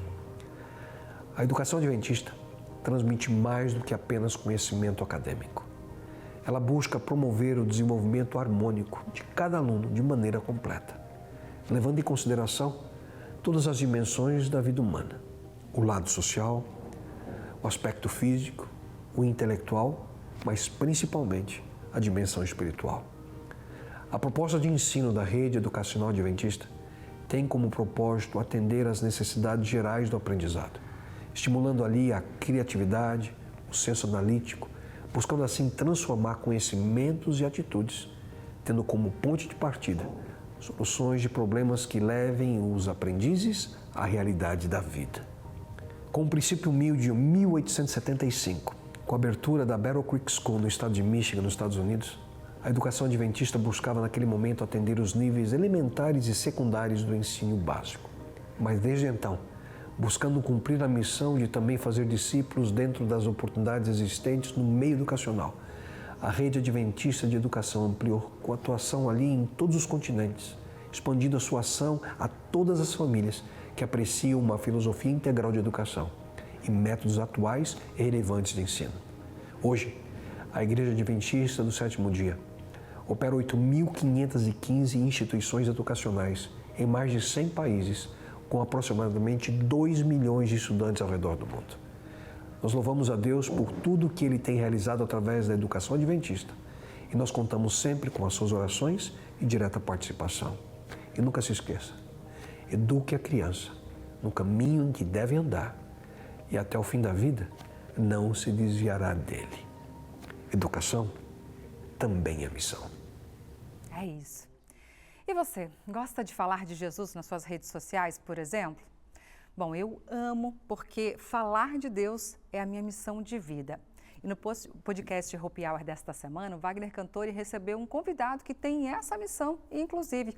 A educação adventista transmite mais do que apenas conhecimento acadêmico. Ela busca promover o desenvolvimento harmônico de cada aluno de maneira completa, levando em consideração todas as dimensões da vida humana: o lado social, o aspecto físico, o intelectual, mas principalmente a dimensão espiritual. A proposta de ensino da Rede Educacional Adventista tem como propósito atender às necessidades gerais do aprendizado, estimulando ali a criatividade, o senso analítico, buscando assim transformar conhecimentos e atitudes, tendo como ponto de partida soluções de problemas que levem os aprendizes à realidade da vida. Com o princípio humilde em 1875, com a abertura da Battle Creek School no estado de Michigan, nos Estados Unidos, a educação adventista buscava naquele momento atender os níveis elementares e secundários do ensino básico. Mas desde então, buscando cumprir a missão de também fazer discípulos dentro das oportunidades existentes no meio educacional, a Rede Adventista de Educação ampliou com atuação ali em todos os continentes, expandindo a sua ação a todas as famílias que apreciam uma filosofia integral de educação e métodos atuais e relevantes de ensino. Hoje, a Igreja Adventista do Sétimo Dia opera 8.515 instituições educacionais em mais de 100 países, com aproximadamente 2 milhões de estudantes ao redor do mundo. Nós louvamos a Deus por tudo que Ele tem realizado através da educação adventista e nós contamos sempre com as suas orações e direta participação. E nunca se esqueça, eduque a criança no caminho em que deve andar e até o fim da vida não se desviará dele. Educação também é missão. É isso. E você, gosta de falar de Jesus nas suas redes sociais, por exemplo? Bom, eu amo porque falar de Deus é a minha missão de vida. E no podcast Happy Hour desta semana, o Wagner Cantori recebeu um convidado que tem essa missão, inclusive.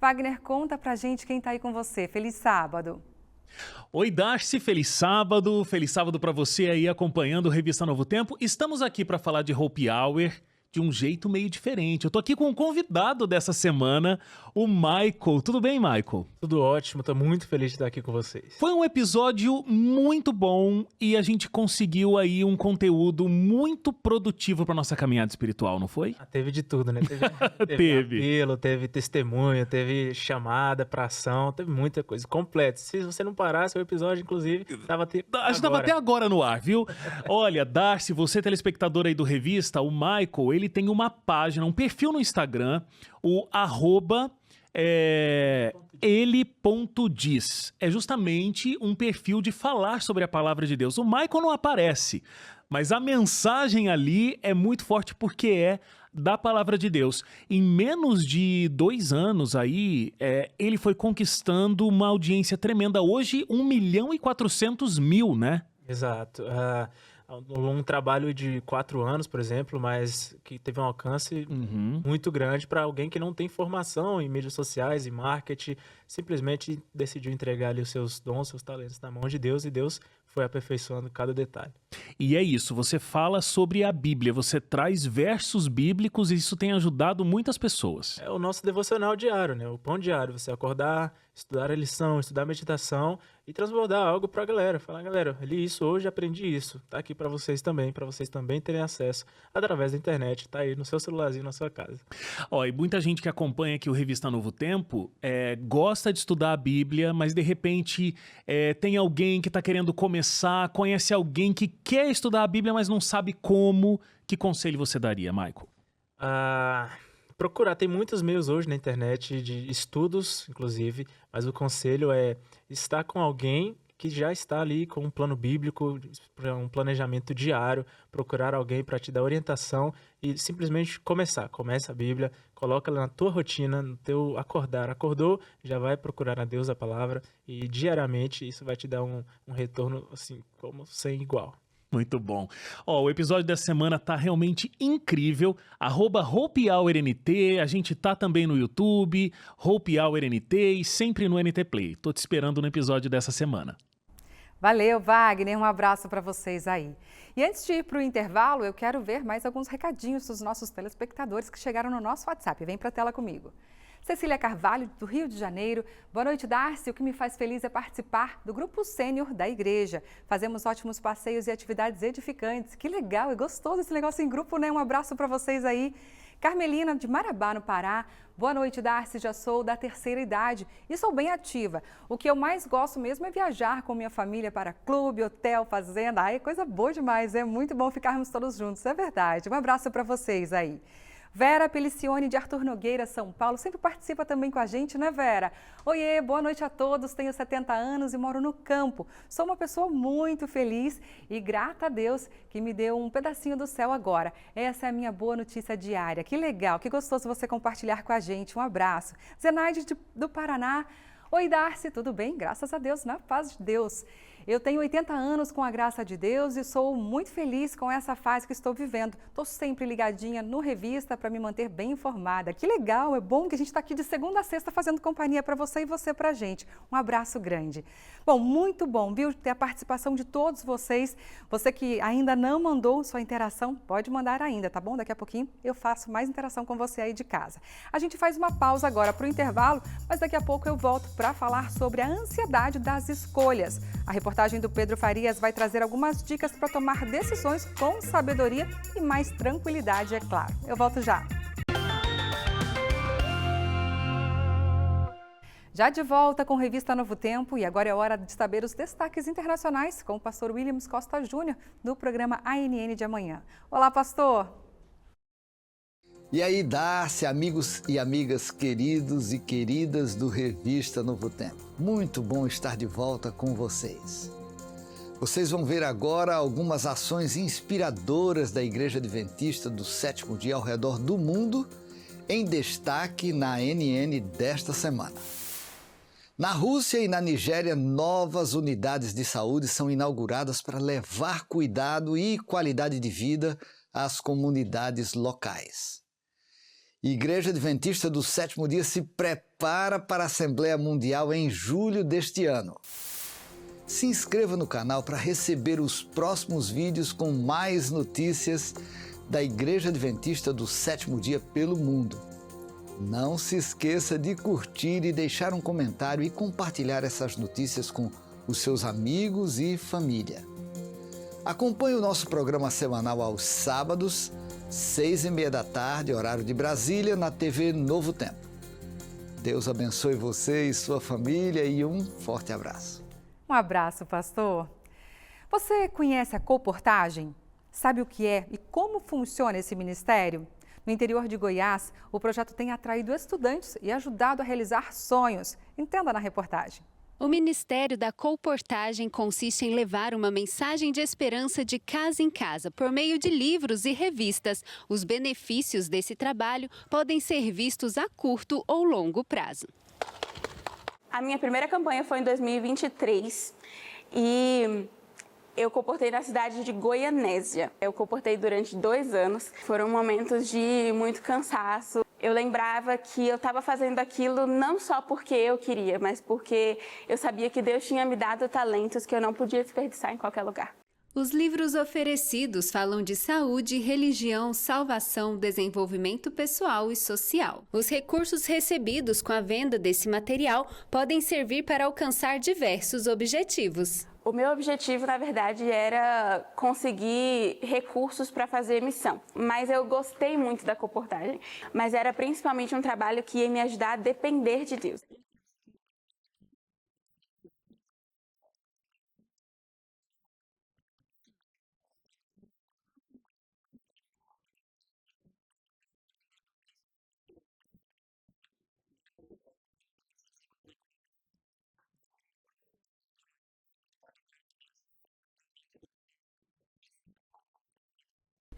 Wagner, conta pra gente quem tá aí com você. Feliz sábado. Oi, Darcy, feliz sábado para você aí acompanhando o Revista Novo Tempo. Estamos aqui para falar de Happy Hour de um jeito meio diferente. Eu tô aqui com um convidado dessa semana, o Michael. Tudo bem, Michael? Tudo ótimo, tô muito feliz de estar aqui com vocês. Foi um episódio muito bom e a gente conseguiu aí um conteúdo muito produtivo para nossa caminhada espiritual, não foi? Teve de tudo, né? Teve apelo, teve testemunho, teve chamada pra ação, teve muita coisa completa. Se você não parasse o episódio, inclusive, a gente tava até agora no ar, viu? Olha, Darcy, você telespectador aí do Revista, o Michael, ele tem uma página, um perfil no Instagram, o @ele.diz. É justamente um perfil de falar sobre a palavra de Deus. O Michael não aparece, mas a mensagem ali é muito forte porque é da palavra de Deus. Em menos de 2 anos aí, ele foi conquistando uma audiência tremenda. Hoje, 1.400.000, né? Exato. Um trabalho de 4 anos, por exemplo, mas que teve um alcance muito grande para alguém que não tem formação em mídias sociais e marketing, simplesmente decidiu entregar ali os seus dons, seus talentos na mão de Deus e Deus foi aperfeiçoando cada detalhe. E é isso, você fala sobre a Bíblia, você traz versos bíblicos e isso tem ajudado muitas pessoas. É o nosso devocional diário, né? O pão diário, você acordar, estudar a lição, estudar a meditação e transbordar algo pra galera. Falar, galera, li isso hoje, aprendi isso. Tá aqui pra vocês também terem acesso através da internet. Tá aí no seu celularzinho, na sua casa. E muita gente que acompanha aqui o Revista Novo Tempo gosta de estudar a Bíblia, mas de repente tem alguém que tá querendo começar, conhece alguém que quer estudar a Bíblia, mas não sabe como. Que conselho você daria, Michael? Procurar, tem muitos meios hoje na internet de estudos, inclusive, mas o conselho é estar com alguém que já está ali com um plano bíblico, um planejamento diário, procurar alguém para te dar orientação e simplesmente começa a Bíblia, coloca ela na tua rotina, no teu acordou, já vai procurar a Deus a palavra e diariamente isso vai te dar um retorno assim, como sem igual. Muito bom. O episódio dessa semana tá realmente incrível. @HappyHourNT, a gente tá também no YouTube, Happy Hour NT e sempre no NT Play. Tô te esperando no episódio dessa semana. Valeu, Wagner. Um abraço para vocês aí. E antes de ir para o intervalo, eu quero ver mais alguns recadinhos dos nossos telespectadores que chegaram no nosso WhatsApp. Vem para a tela comigo. Cecília Carvalho, do Rio de Janeiro. Boa noite, Darcy. O que me faz feliz é participar do Grupo Sênior da Igreja. Fazemos ótimos passeios e atividades edificantes. Que legal e gostoso esse negócio em grupo, né? Um abraço para vocês aí. Carmelina, de Marabá, no Pará. Boa noite, Darcy. Já sou da terceira idade e sou bem ativa. O que eu mais gosto mesmo é viajar com minha família para clube, hotel, fazenda. É coisa boa demais. É muito bom ficarmos todos juntos, é verdade. Um abraço para vocês aí. Vera Pelicione, de Arthur Nogueira, São Paulo, sempre participa também com a gente, né, Vera? Oiê, boa noite a todos, tenho 70 anos e moro no campo. Sou uma pessoa muito feliz e grata a Deus que me deu um pedacinho do céu agora. Essa é a minha boa notícia diária. Que legal, que gostoso você compartilhar com a gente. Um abraço. Zenaide do Paraná. Oi, Darcy, tudo bem? Graças a Deus, na paz de Deus. Eu tenho 80 anos com a graça de Deus e sou muito feliz com essa fase que estou vivendo. Estou sempre ligadinha no Revista para me manter bem informada. Que legal, é bom que a gente está aqui de segunda a sexta fazendo companhia para você e você para a gente. Um abraço grande. Bom, muito bom, viu, ter a participação de todos vocês. Você que ainda não mandou sua interação, pode mandar ainda, tá bom? Daqui a pouquinho eu faço mais interação com você aí de casa. A gente faz uma pausa agora para o intervalo, mas daqui a pouco eu volto para falar sobre a ansiedade das escolhas. A reportagem do Pedro Farias vai trazer algumas dicas para tomar decisões com sabedoria e mais tranquilidade, é claro. Eu volto já. Já de volta com Revista Novo Tempo e agora é hora de saber os destaques internacionais com o pastor Williams Costa Júnior do programa ANN de amanhã. Olá, pastor! E aí, Darcy, amigos e amigas queridos e queridas do Revista Novo Tempo. Muito bom estar de volta com vocês. Vocês vão ver agora algumas ações inspiradoras da Igreja Adventista do Sétimo Dia ao redor do mundo, em destaque na ANN desta semana. Na Rússia e na Nigéria, novas unidades de saúde são inauguradas para levar cuidado e qualidade de vida às comunidades locais. Igreja Adventista do Sétimo Dia se prepara para a Assembleia Mundial em julho deste ano. Se inscreva no canal para receber os próximos vídeos com mais notícias da Igreja Adventista do Sétimo Dia pelo mundo. Não se esqueça de curtir e deixar um comentário e compartilhar essas notícias com os seus amigos e família. Acompanhe o nosso programa semanal aos sábados, 6h30 da tarde, horário de Brasília, na TV Novo Tempo. Deus abençoe você e sua família e um forte abraço. Um abraço, pastor. Você conhece a coportagem? Sabe o que é e como funciona esse ministério? No interior de Goiás, o projeto tem atraído estudantes e ajudado a realizar sonhos. Entenda na reportagem. O Ministério da Colportagem consiste em levar uma mensagem de esperança de casa em casa por meio de livros e revistas. Os benefícios desse trabalho podem ser vistos a curto ou longo prazo. A minha primeira campanha foi em 2023 e eu comportei na cidade de Goianésia. Eu comportei durante 2 anos. Foram momentos de muito cansaço. Eu lembrava que eu estava fazendo aquilo não só porque eu queria, mas porque eu sabia que Deus tinha me dado talentos que eu não podia desperdiçar em qualquer lugar. Os livros oferecidos falam de saúde, religião, salvação, desenvolvimento pessoal e social. Os recursos recebidos com a venda desse material podem servir para alcançar diversos objetivos. O meu objetivo, na verdade, era conseguir recursos para fazer missão. Mas eu gostei muito da comportagem, mas era principalmente um trabalho que ia me ajudar a depender de Deus.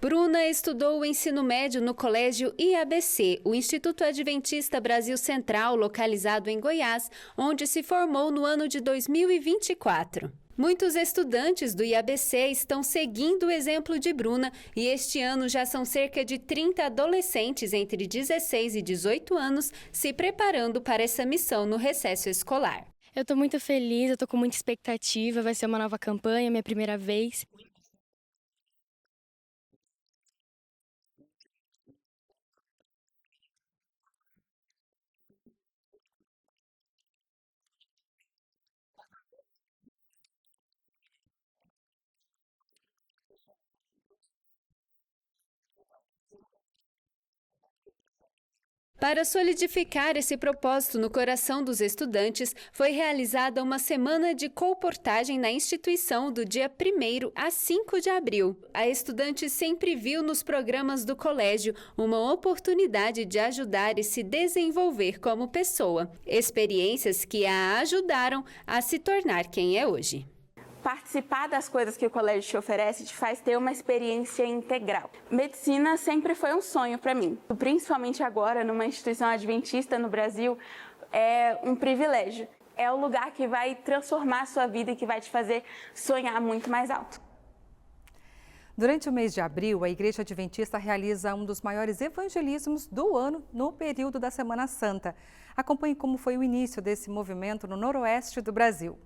Bruna estudou o ensino médio no Colégio IABC, o Instituto Adventista Brasil Central, localizado em Goiás, onde se formou no ano de 2024. Muitos estudantes do IABC estão seguindo o exemplo de Bruna e este ano já são cerca de 30 adolescentes entre 16 e 18 anos se preparando para essa missão no recesso escolar. Eu estou muito feliz, eu estou com muita expectativa, vai ser uma nova campanha, minha primeira vez. Para solidificar esse propósito no coração dos estudantes, foi realizada uma semana de colportagem na instituição do dia 1º a 5 de abril. A estudante sempre viu nos programas do colégio uma oportunidade de ajudar e se desenvolver como pessoa, experiências que a ajudaram a se tornar quem é hoje. Participar das coisas que o colégio te oferece te faz ter uma experiência integral. Medicina sempre foi um sonho para mim, principalmente agora numa instituição adventista no Brasil, é um privilégio. É o lugar que vai transformar a sua vida e que vai te fazer sonhar muito mais alto. Durante o mês de abril, a Igreja Adventista realiza um dos maiores evangelismos do ano no período da Semana Santa. Acompanhe como foi o início desse movimento no noroeste do Brasil.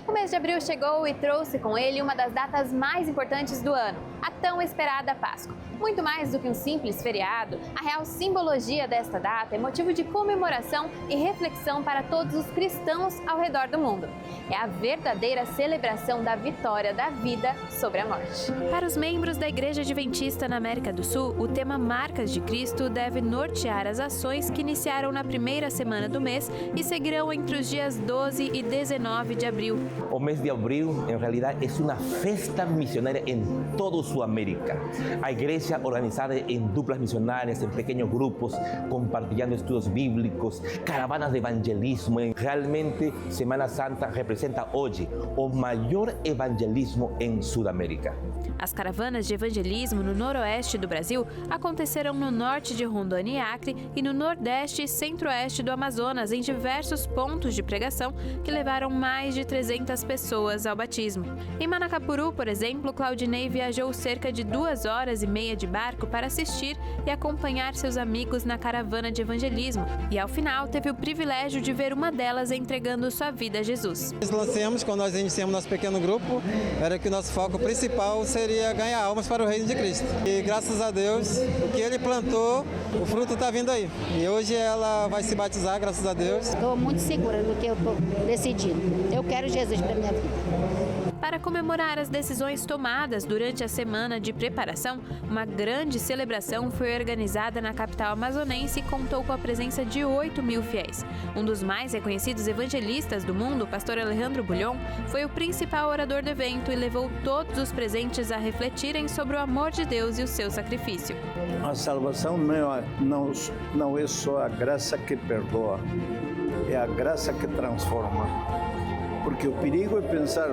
O mês de abril chegou e trouxe com ele uma das datas mais importantes do ano, a tão esperada Páscoa. Muito mais do que um simples feriado, a real simbologia desta data é motivo de comemoração e reflexão para todos os cristãos ao redor do mundo. É a verdadeira celebração da vitória da vida sobre a morte. Para os membros da Igreja Adventista na América do Sul, o tema Marcas de Cristo deve nortear as ações que iniciaram na primeira semana do mês e seguirão entre os dias 12 e 19 de abril. O mês de abril, em realidade, é uma festa missionária em toda Sudamérica. A igreja organizada em duplas missionárias, em pequenos grupos, compartilhando estudos bíblicos, caravanas de evangelismo. Realmente, Semana Santa representa hoje o maior evangelismo em Sudamérica. As caravanas de evangelismo no noroeste do Brasil aconteceram no norte de Rondônia e Acre e no nordeste e centro-oeste do Amazonas, em diversos pontos de pregação que levaram mais de 300 pessoas ao batismo. Em Manacapuru, por exemplo, Claudinei viajou cerca de 2h30 de barco para assistir e acompanhar seus amigos na caravana de evangelismo e, ao final, teve o privilégio de ver uma delas entregando sua vida a Jesus. Nós lancemos, quando nós iniciamos nosso pequeno grupo, era que o nosso foco principal seria ganhar almas para o reino de Cristo. E graças a Deus, o que ele plantou, o fruto está vindo aí. E hoje ela vai se batizar, graças a Deus. Estou muito segura do que eu estou decidindo. Eu quero Jesus para minha vida. Para comemorar as decisões tomadas durante a semana de preparação, uma grande celebração foi organizada na capital amazonense e contou com a presença de 8.000 fiéis. Um dos mais reconhecidos evangelistas do mundo, o pastor Alejandro Bulhon, foi o principal orador do evento e levou todos os presentes a refletirem sobre o amor de Deus e o seu sacrifício. A salvação não é só a graça que perdoa, é a graça que transforma. Porque o perigo é pensar,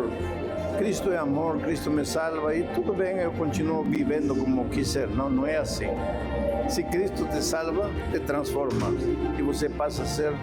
Cristo é amor, Cristo me salva e tudo bem, eu continuo vivendo como quiser. Não é assim. Se Cristo te salva, te transforma e você passa a ser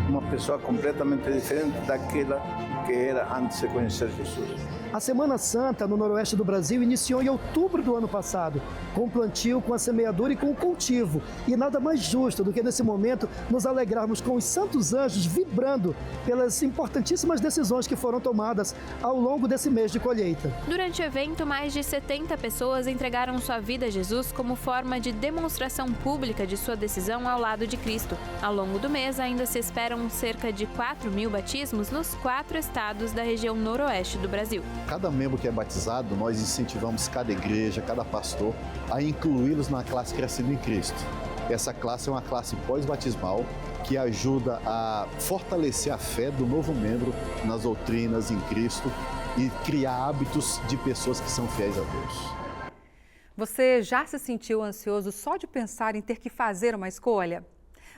uma pessoa completamente diferente daquela que era antes de conhecer Jesus. A Semana Santa no noroeste do Brasil iniciou em outubro do ano passado, com o plantio, com a semeadura e com o cultivo. E nada mais justo do que nesse momento nos alegrarmos com os santos anjos vibrando pelas importantíssimas decisões que foram tomadas ao longo desse mês de colheita. Durante o evento, mais de 70 pessoas entregaram sua vida a Jesus como forma de demonstração pública de sua decisão ao lado de Cristo. Ao longo do mês, ainda se esperam cerca de 4.000 batismos nos 4 estados da região noroeste do Brasil. Cada membro que é batizado, nós incentivamos cada igreja, cada pastor a incluí-los na classe Crescendo em Cristo. Essa classe é uma classe pós-batismal que ajuda a fortalecer a fé do novo membro nas doutrinas em Cristo e criar hábitos de pessoas que são fiéis a Deus. Você já se sentiu ansioso só de pensar em ter que fazer uma escolha?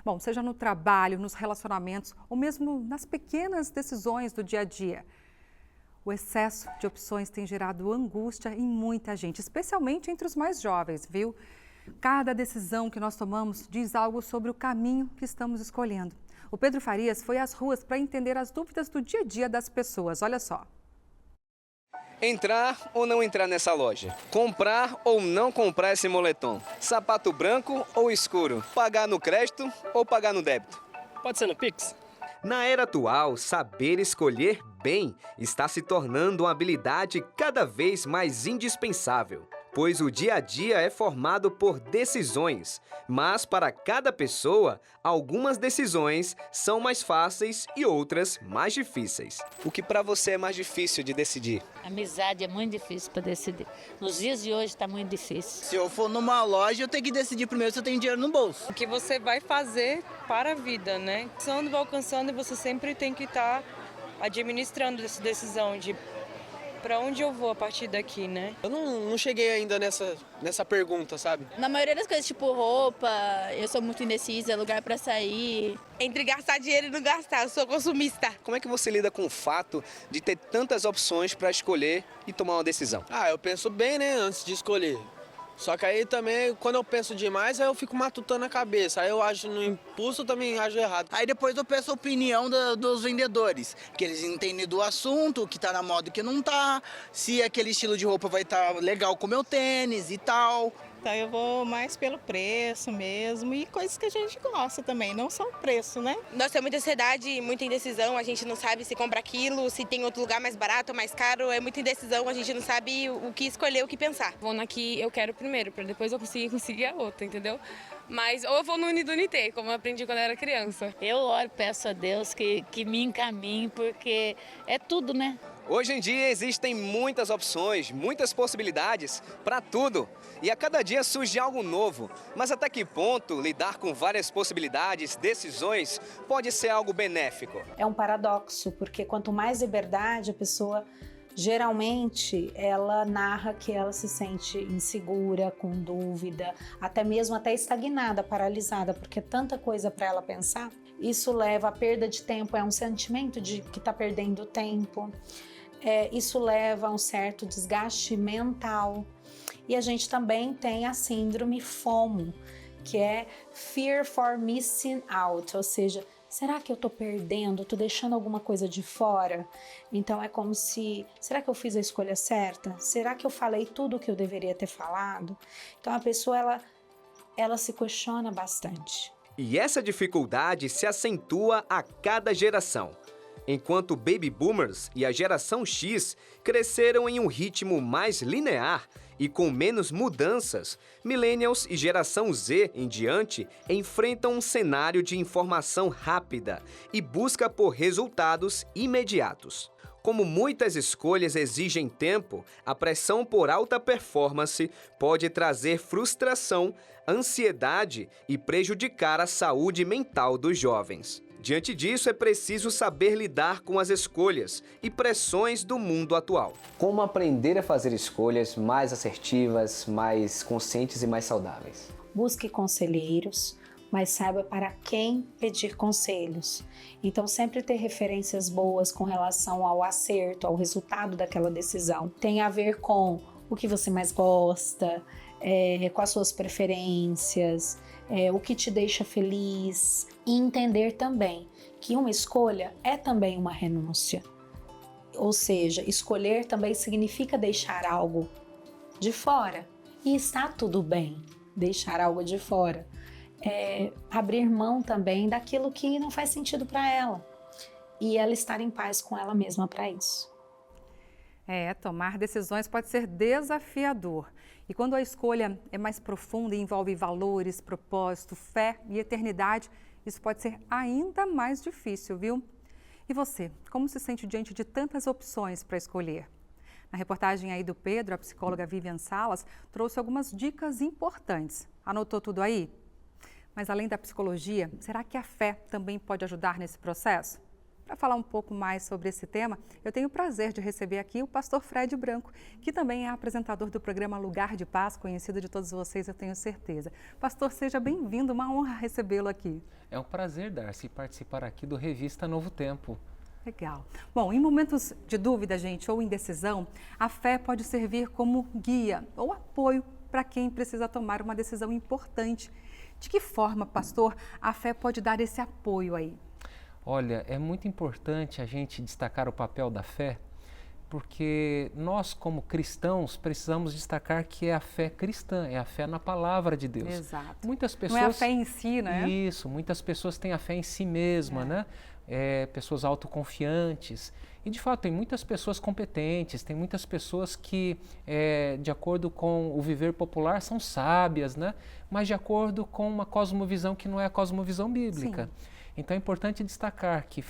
Bom, seja no trabalho, nos relacionamentos ou mesmo nas pequenas decisões do dia a dia. O excesso de opções tem gerado angústia em muita gente, especialmente entre os mais jovens, viu? Cada decisão que nós tomamos diz algo sobre o caminho que estamos escolhendo. O Pedro Farias foi às ruas para entender as dúvidas do dia a dia das pessoas. Olha só. Entrar ou não entrar nessa loja? Comprar ou não comprar esse moletom? Sapato branco ou escuro? Pagar no crédito ou pagar no débito? Pode ser no Pix? Na era atual, saber escolher bem está se tornando uma habilidade cada vez mais indispensável. pois o dia a dia é formado por decisões, mas para cada pessoa, algumas decisões são mais fáceis e outras mais difíceis. O que para você é mais difícil de decidir? Amizade é muito difícil para decidir. Nos dias de hoje está muito difícil. Se eu for numa loja, eu tenho que decidir primeiro se eu tenho dinheiro no bolso. O que você vai fazer para a vida, né? Vai alcançando e você sempre tem que estar administrando essa decisão de para onde eu vou a partir daqui, né? Eu não cheguei ainda nessa pergunta, sabe? Na maioria das coisas, tipo roupa, eu sou muito indecisa, lugar pra sair. Entre gastar dinheiro e não gastar, eu sou consumista. Como é que você lida com o fato de ter tantas opções para escolher e tomar uma decisão? Eu penso bem, né, antes de escolher. Só que aí também, quando eu penso demais, aí eu fico matutando a cabeça. Aí eu acho no impulso, eu também acho errado. Aí depois eu peço a opinião dos vendedores, que eles entendem do assunto, o que tá na moda e o que não tá, se aquele estilo de roupa vai estar legal com o meu tênis e tal. Então eu vou mais pelo preço mesmo e coisas que a gente gosta também, não só o preço, né? Nós temos muita ansiedade, muita indecisão, a gente não sabe se compra aquilo, se tem outro lugar mais barato ou mais caro, é muita indecisão, a gente não sabe o que escolher, o que pensar. Vou na que eu quero primeiro, para depois eu conseguir a outra, entendeu? Mas ou eu vou no Unidunité, como eu aprendi quando eu era criança. Eu oro, peço a Deus que me encaminhe, porque é tudo, né? Hoje em dia existem muitas opções, muitas possibilidades para tudo. E a cada dia surge algo novo. Mas até que ponto lidar com várias possibilidades, decisões, pode ser algo benéfico? É um paradoxo, porque quanto mais liberdade a pessoa, geralmente, ela narra que ela se sente insegura, com dúvida, até estagnada, paralisada, porque é tanta coisa para ela pensar. Isso leva à perda de tempo, é um sentimento de que está perdendo tempo. Isso leva a um certo desgaste mental. E a gente também tem a síndrome FOMO, que é Fear for Missing Out, ou seja, será que eu estou perdendo, estou deixando alguma coisa de fora? Então é como se, será que eu fiz a escolha certa? Será que eu falei tudo o que eu deveria ter falado? Então a pessoa, ela se questiona bastante. E essa dificuldade se acentua a cada geração. Enquanto Baby Boomers e a geração X cresceram em um ritmo mais linear e com menos mudanças, Millennials e geração Z em diante enfrentam um cenário de informação rápida e busca por resultados imediatos. Como muitas escolhas exigem tempo, a pressão por alta performance pode trazer frustração, ansiedade e prejudicar a saúde mental dos jovens. Diante disso, é preciso saber lidar com as escolhas e pressões do mundo atual. Como aprender a fazer escolhas mais assertivas, mais conscientes e mais saudáveis? Busque conselheiros, mas saiba para quem pedir conselhos. Então, sempre ter referências boas com relação ao acerto, ao resultado daquela decisão. Tem a ver com o que você mais gosta, com as suas preferências, o que te deixa feliz. E entender também que uma escolha é também uma renúncia. Ou seja, escolher também significa deixar algo de fora. E está tudo bem deixar algo de fora. Abrir mão também daquilo que não faz sentido para ela. E ela estar em paz com ela mesma para isso. Tomar decisões pode ser desafiador. E quando a escolha é mais profunda e envolve valores, propósito, fé e eternidade, isso pode ser ainda mais difícil, viu? E você, como se sente diante de tantas opções para escolher? Na reportagem aí do Pedro, a psicóloga Vivian Salas trouxe algumas dicas importantes. Anotou tudo aí? Mas além da psicologia, será que a fé também pode ajudar nesse processo? Para falar um pouco mais sobre esse tema, eu tenho o prazer de receber aqui o pastor Fred Branco, que também é apresentador do programa Lugar de Paz, conhecido de todos vocês, eu tenho certeza. Pastor, seja bem-vindo, uma honra recebê-lo aqui. É um prazer, Darcy, participar aqui do Revista Novo Tempo. Legal. Bom, em momentos de dúvida, gente, ou indecisão, a fé pode servir como guia ou apoio para quem precisa tomar uma decisão importante. De que forma, pastor, a fé pode dar esse apoio aí? Olha, é muito importante a gente destacar o papel da fé, porque nós, como cristãos, precisamos destacar que é a fé cristã, é a fé na palavra de Deus. Exato. Muitas pessoas, não é a fé em si, né? Isso, muitas pessoas têm a fé em si mesma, né? Pessoas autoconfiantes. E, de fato, tem muitas pessoas competentes, tem muitas pessoas que, de acordo com o viver popular, são sábias, né? Mas de acordo com uma cosmovisão que não é a cosmovisão bíblica. Sim. Então é importante destacar que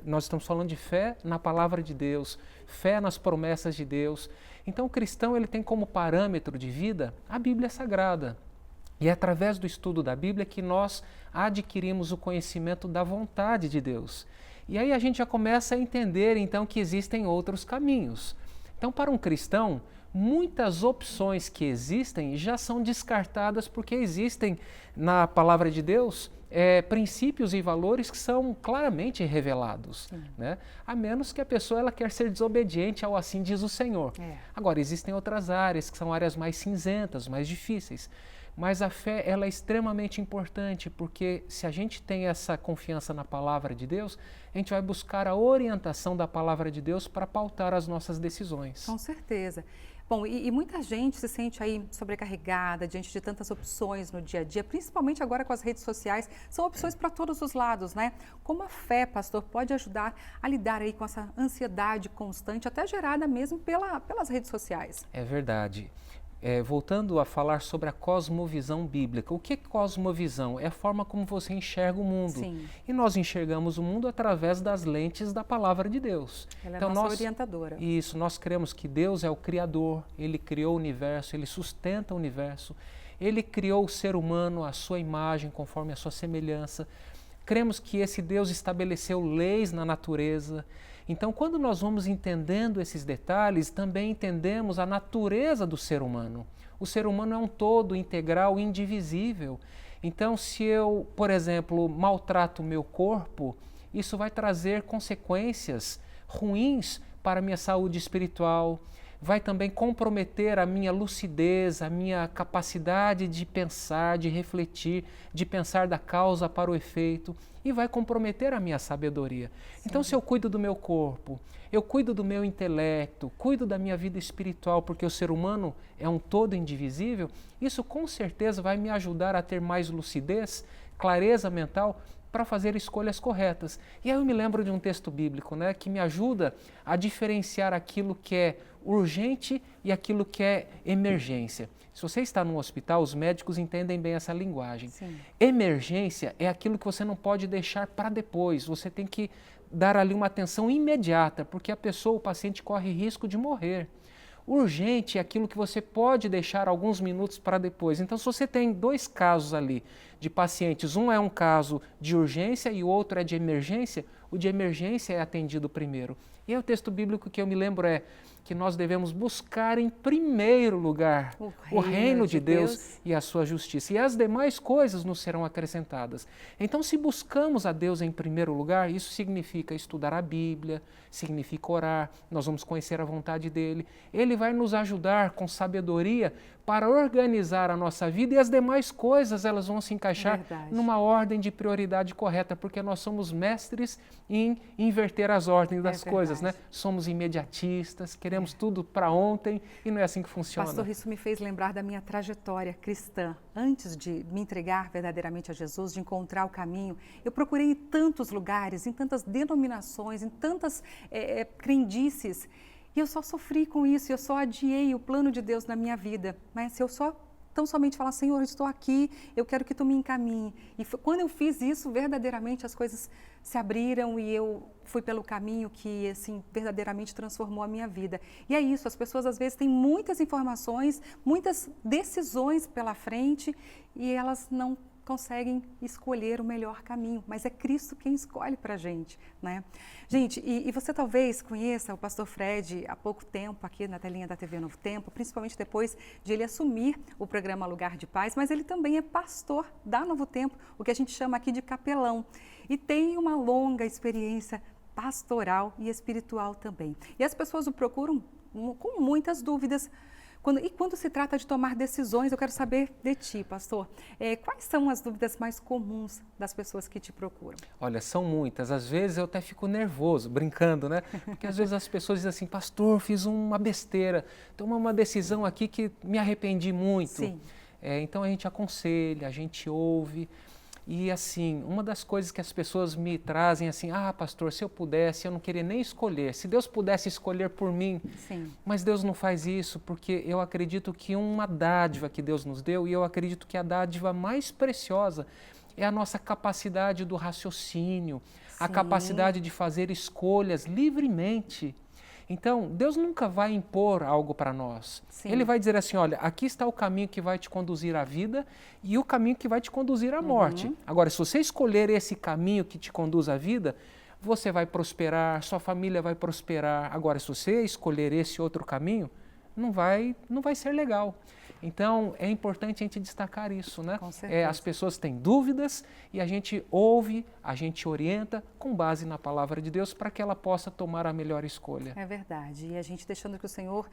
nós estamos falando de fé na palavra de Deus, fé nas promessas de Deus. Então o cristão ele tem como parâmetro de vida a Bíblia Sagrada. E é através do estudo da Bíblia que nós adquirimos o conhecimento da vontade de Deus. E aí a gente já começa a entender então que existem outros caminhos. Então para um cristão, muitas opções que existem já são descartadas porque existem na palavra de Deus princípios e valores que são claramente revelados, né? A menos que a pessoa ela quer ser desobediente ao assim diz o Senhor. Agora, existem outras áreas que são áreas mais cinzentas, mais difíceis, mas a fé ela é extremamente importante porque se a gente tem essa confiança na palavra de Deus, a gente vai buscar a orientação da palavra de Deus para pautar as nossas decisões. Com certeza. Bom, e muita gente se sente aí sobrecarregada diante de tantas opções no dia a dia, principalmente agora com as redes sociais, são opções para todos os lados, né? Como a fé, pastor, pode ajudar a lidar aí com essa ansiedade constante, até gerada mesmo pelas redes sociais? É verdade. Voltando a falar sobre a cosmovisão bíblica. O que é cosmovisão? É a forma como você enxerga o mundo. Sim. E nós enxergamos o mundo através das lentes da palavra de Deus. Ela é a nossa orientadora. Isso, nós cremos que Deus é o Criador, Ele criou o universo, Ele sustenta o universo, Ele criou o ser humano à sua imagem, conforme a sua semelhança. Cremos que esse Deus estabeleceu leis na natureza. Então, quando nós vamos entendendo esses detalhes, também entendemos a natureza do ser humano. O ser humano é um todo integral, indivisível. Então, se eu, por exemplo, maltrato o meu corpo, isso vai trazer consequências ruins para a minha saúde espiritual, vai também comprometer a minha lucidez, a minha capacidade de pensar, de refletir, de pensar da causa para o efeito e vai comprometer a minha sabedoria. Sim. Então, se eu cuido do meu corpo, eu cuido do meu intelecto, cuido da minha vida espiritual, porque o ser humano é um todo indivisível, isso com certeza vai me ajudar a ter mais lucidez, clareza mental, para fazer escolhas corretas. E aí eu me lembro de um texto bíblico, né, que me ajuda a diferenciar aquilo que é urgente e aquilo que é emergência. Se você está num hospital, os médicos entendem bem essa linguagem. Sim. Emergência é aquilo que você não pode deixar para depois, você tem que dar ali uma atenção imediata, porque a pessoa, o paciente, corre risco de morrer. Urgente é aquilo que você pode deixar alguns minutos para depois. Então, se você tem dois casos ali de pacientes, um é um caso de urgência e o outro é de emergência, o de emergência é atendido primeiro. E aí o texto bíblico que eu me lembro é que nós devemos buscar em primeiro lugar o reino de Deus e a sua justiça. E as demais coisas nos serão acrescentadas. Então, se buscamos a Deus em primeiro lugar, isso significa estudar a Bíblia, significa orar, nós vamos conhecer a vontade dEle. Ele vai nos ajudar com sabedoria para organizar a nossa vida e as demais coisas elas vão se encaixar numa ordem de prioridade correta, porque nós somos mestres em inverter as ordens das coisas, né? Somos imediatistas, queremos tudo para ontem e não é assim que funciona. Pastor, isso me fez lembrar da minha trajetória cristã. Antes de me entregar verdadeiramente a Jesus, de encontrar o caminho, eu procurei em tantos lugares, em tantas denominações, em tantas crendices. E eu só sofri com isso, eu só adiei o plano de Deus na minha vida. Mas se eu só tão somente falar, Senhor, eu estou aqui, eu quero que Tu me encaminhe. E quando eu fiz isso, verdadeiramente as coisas se abriram e eu fui pelo caminho que, assim, verdadeiramente transformou a minha vida. E é isso, as pessoas às vezes têm muitas informações, muitas decisões pela frente e elas não conseguem escolher o melhor caminho, mas é Cristo quem escolhe para a gente, né? Gente, e você talvez conheça o pastor Fred há pouco tempo aqui na telinha da TV Novo Tempo, principalmente depois de ele assumir o programa Lugar de Paz, mas ele também é pastor da Novo Tempo, o que a gente chama aqui de capelão, e tem uma longa experiência pastoral e espiritual também. E as pessoas o procuram com muitas dúvidas. Quando se trata de tomar decisões, eu quero saber de ti, pastor, quais são as dúvidas mais comuns das pessoas que te procuram? Olha, são muitas. Às vezes eu até fico nervoso, brincando, né? Porque às vezes as pessoas dizem assim, pastor, fiz uma besteira, tomei uma decisão aqui que me arrependi muito. Sim. Então a gente aconselha, a gente ouve. E assim, uma das coisas que as pessoas me trazem assim, pastor, se eu pudesse, eu não queria nem escolher. Se Deus pudesse escolher por mim. Sim. Mas Deus não faz isso, porque eu acredito que uma dádiva que Deus nos deu, e eu acredito que a dádiva mais preciosa é a nossa capacidade do raciocínio, a capacidade de fazer escolhas livremente. Então, Deus nunca vai impor algo para nós. Sim. Ele vai dizer assim, olha, aqui está o caminho que vai te conduzir à vida e o caminho que vai te conduzir à morte. Agora, se você escolher esse caminho que te conduz à vida, você vai prosperar, sua família vai prosperar. Agora, se você escolher esse outro caminho, não vai ser legal. Então, é importante a gente destacar isso, né? Com certeza. As pessoas têm dúvidas e a gente ouve, a gente orienta com base na palavra de Deus para que ela possa tomar a melhor escolha. É verdade. E a gente deixando que o Senhor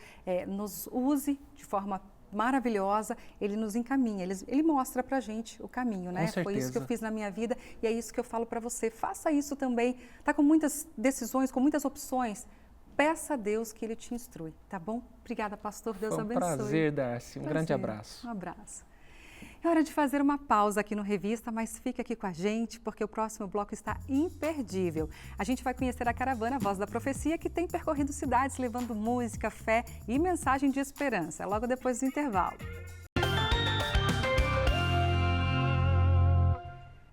nos use de forma maravilhosa, Ele nos encaminha, Ele mostra pra gente o caminho, né? Com certeza. Foi isso que eu fiz na minha vida e é isso que eu falo para você. Faça isso também. Tá com muitas decisões, com muitas opções. Peça a Deus que Ele te instrui, tá bom? Obrigada, pastor. Deus abençoe. Foi um prazer, Darcy. Grande abraço. Um abraço. É hora de fazer uma pausa aqui no Revista, mas fique aqui com a gente, porque o próximo bloco está imperdível. A gente vai conhecer a caravana Voz da Profecia, que tem percorrido cidades levando música, fé e mensagem de esperança. Logo depois do intervalo.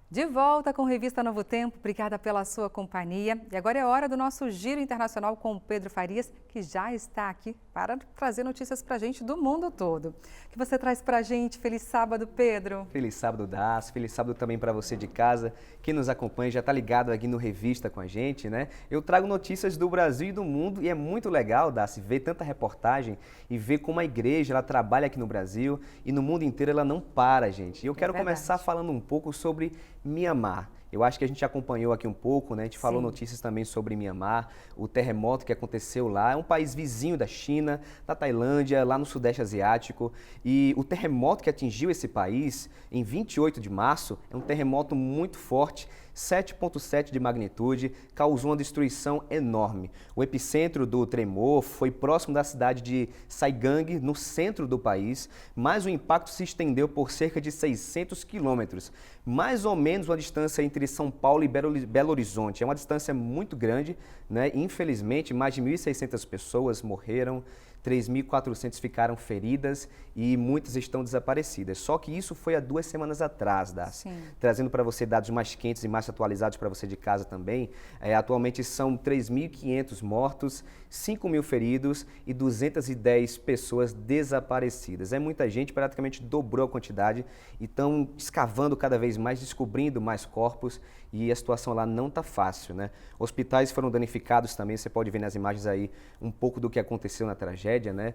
De volta com Revista Novo Tempo, obrigada pela sua companhia. E agora é hora do nosso Giro Internacional com o Pedro Farias, que já está aqui para trazer notícias para a gente do mundo todo. O que você traz para a gente? Feliz sábado, Pedro. Feliz sábado, Darcy. Feliz sábado também para você de casa, que nos acompanha, já está ligado aqui no Revista com a gente, né? Eu trago notícias do Brasil e do mundo e é muito legal, Darcy, ver tanta reportagem e ver como a igreja ela trabalha aqui no Brasil e no mundo inteiro ela não para, gente. E eu quero começar falando um pouco sobre Mianmar. Eu acho que a gente acompanhou aqui um pouco, né? A gente falou notícias também sobre Mianmar, o terremoto que aconteceu lá. É um país vizinho da China, da Tailândia, lá no Sudeste Asiático. E o terremoto que atingiu esse país em 28 de março é um terremoto muito forte, 7,7 de magnitude, causou uma destruição enorme. O epicentro do tremor foi próximo da cidade de Saigang, no centro do país, mas o impacto se estendeu por cerca de 600 quilômetros, mais ou menos uma distância entre São Paulo e Belo Horizonte. É uma distância muito grande, né? Infelizmente, mais de 1.600 pessoas morreram, 3.400 ficaram feridas e muitas estão desaparecidas. Só que isso foi há 2 semanas atrás, Darcy. Trazendo para você dados mais quentes e mais atualizados para você de casa também. Atualmente são 3.500 mortos, 5.000 feridos e 210 pessoas desaparecidas. É muita gente, praticamente dobrou a quantidade e estão escavando cada vez mais, descobrindo mais corpos e a situação lá não está fácil, né? Hospitais foram danificados também, você pode ver nas imagens aí um pouco do que aconteceu na tragédia, né?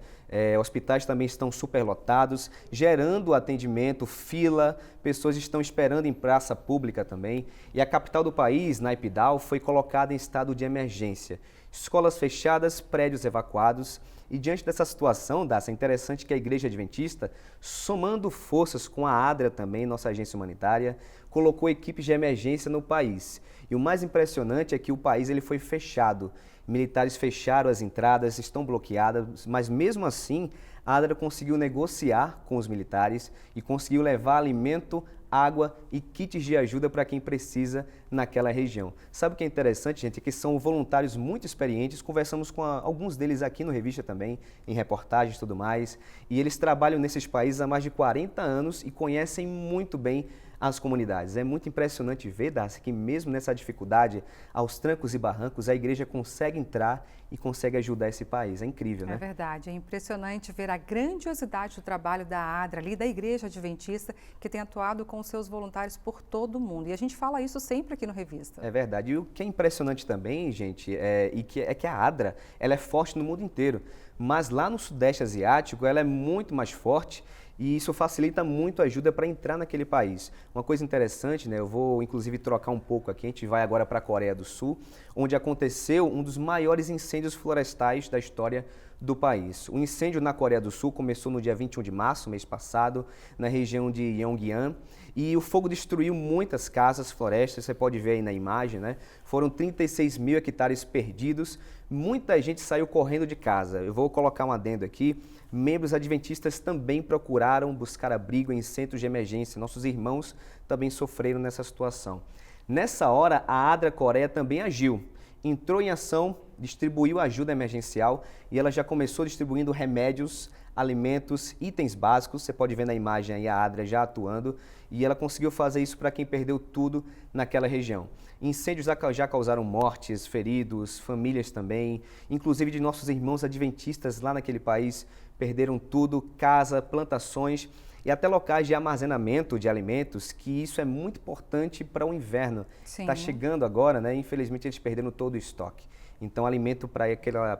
Hospitais também estão superlotados, gerando atendimento, fila, pessoas estão esperando em praça pública também. E a capital do país, Naypyidaw, foi colocada em estado de emergência. Escolas fechadas, prédios evacuados. E diante dessa situação, Darcy, é interessante que a Igreja Adventista, somando forças com a ADRA também, nossa agência humanitária, colocou equipes de emergência no país. E o mais impressionante é que o país ele foi fechado. Militares fecharam as entradas, estão bloqueadas, mas mesmo assim, a ADRA conseguiu negociar com os militares e conseguiu levar alimento, água e kits de ajuda para quem precisa naquela região. Sabe o que é interessante, gente? É que são voluntários muito experientes, conversamos com alguns deles aqui no Revista também, em reportagens e tudo mais, e eles trabalham nesses países há mais de 40 anos e conhecem muito bem as comunidades. É muito impressionante ver, Darcy, que mesmo nessa dificuldade, aos trancos e barrancos, a igreja consegue entrar e consegue ajudar esse país. É incrível, né? É verdade. É impressionante ver a grandiosidade do trabalho da ADRA, ali da Igreja Adventista, que tem atuado com os seus voluntários por todo o mundo. E a gente fala isso sempre aqui no Revista. É verdade. E o que é impressionante também, gente, é que a ADRA ela é forte no mundo inteiro. Mas lá no Sudeste Asiático, ela é muito mais forte e isso facilita muito a ajuda para entrar naquele país. Uma coisa interessante, né, eu vou inclusive trocar um pouco aqui, a gente vai agora para a Coreia do Sul, onde aconteceu um dos maiores incêndios florestais da história do país. O incêndio na Coreia do Sul começou no dia 21 de março, mês passado, na região de Yonghyang, e o fogo destruiu muitas casas, florestas, você pode ver aí na imagem, né? Foram 36 mil hectares perdidos, muita gente saiu correndo de casa. Eu vou colocar um adendo aqui, membros adventistas também procuraram buscar abrigo em centros de emergência, nossos irmãos também sofreram nessa situação. Nessa hora, a ADRA Coreia também agiu, entrou em ação, distribuiu ajuda emergencial e ela já começou distribuindo remédios, alimentos, itens básicos. Você pode ver na imagem aí a ADRA já atuando e ela conseguiu fazer isso para quem perdeu tudo naquela região. Incêndios já causaram mortes, feridos, famílias também, inclusive de nossos irmãos adventistas lá naquele país, perderam tudo, casa, plantações e até locais de armazenamento de alimentos, que isso é muito importante para o inverno. Está chegando agora, né? Infelizmente eles perderam todo o estoque. Então, alimento para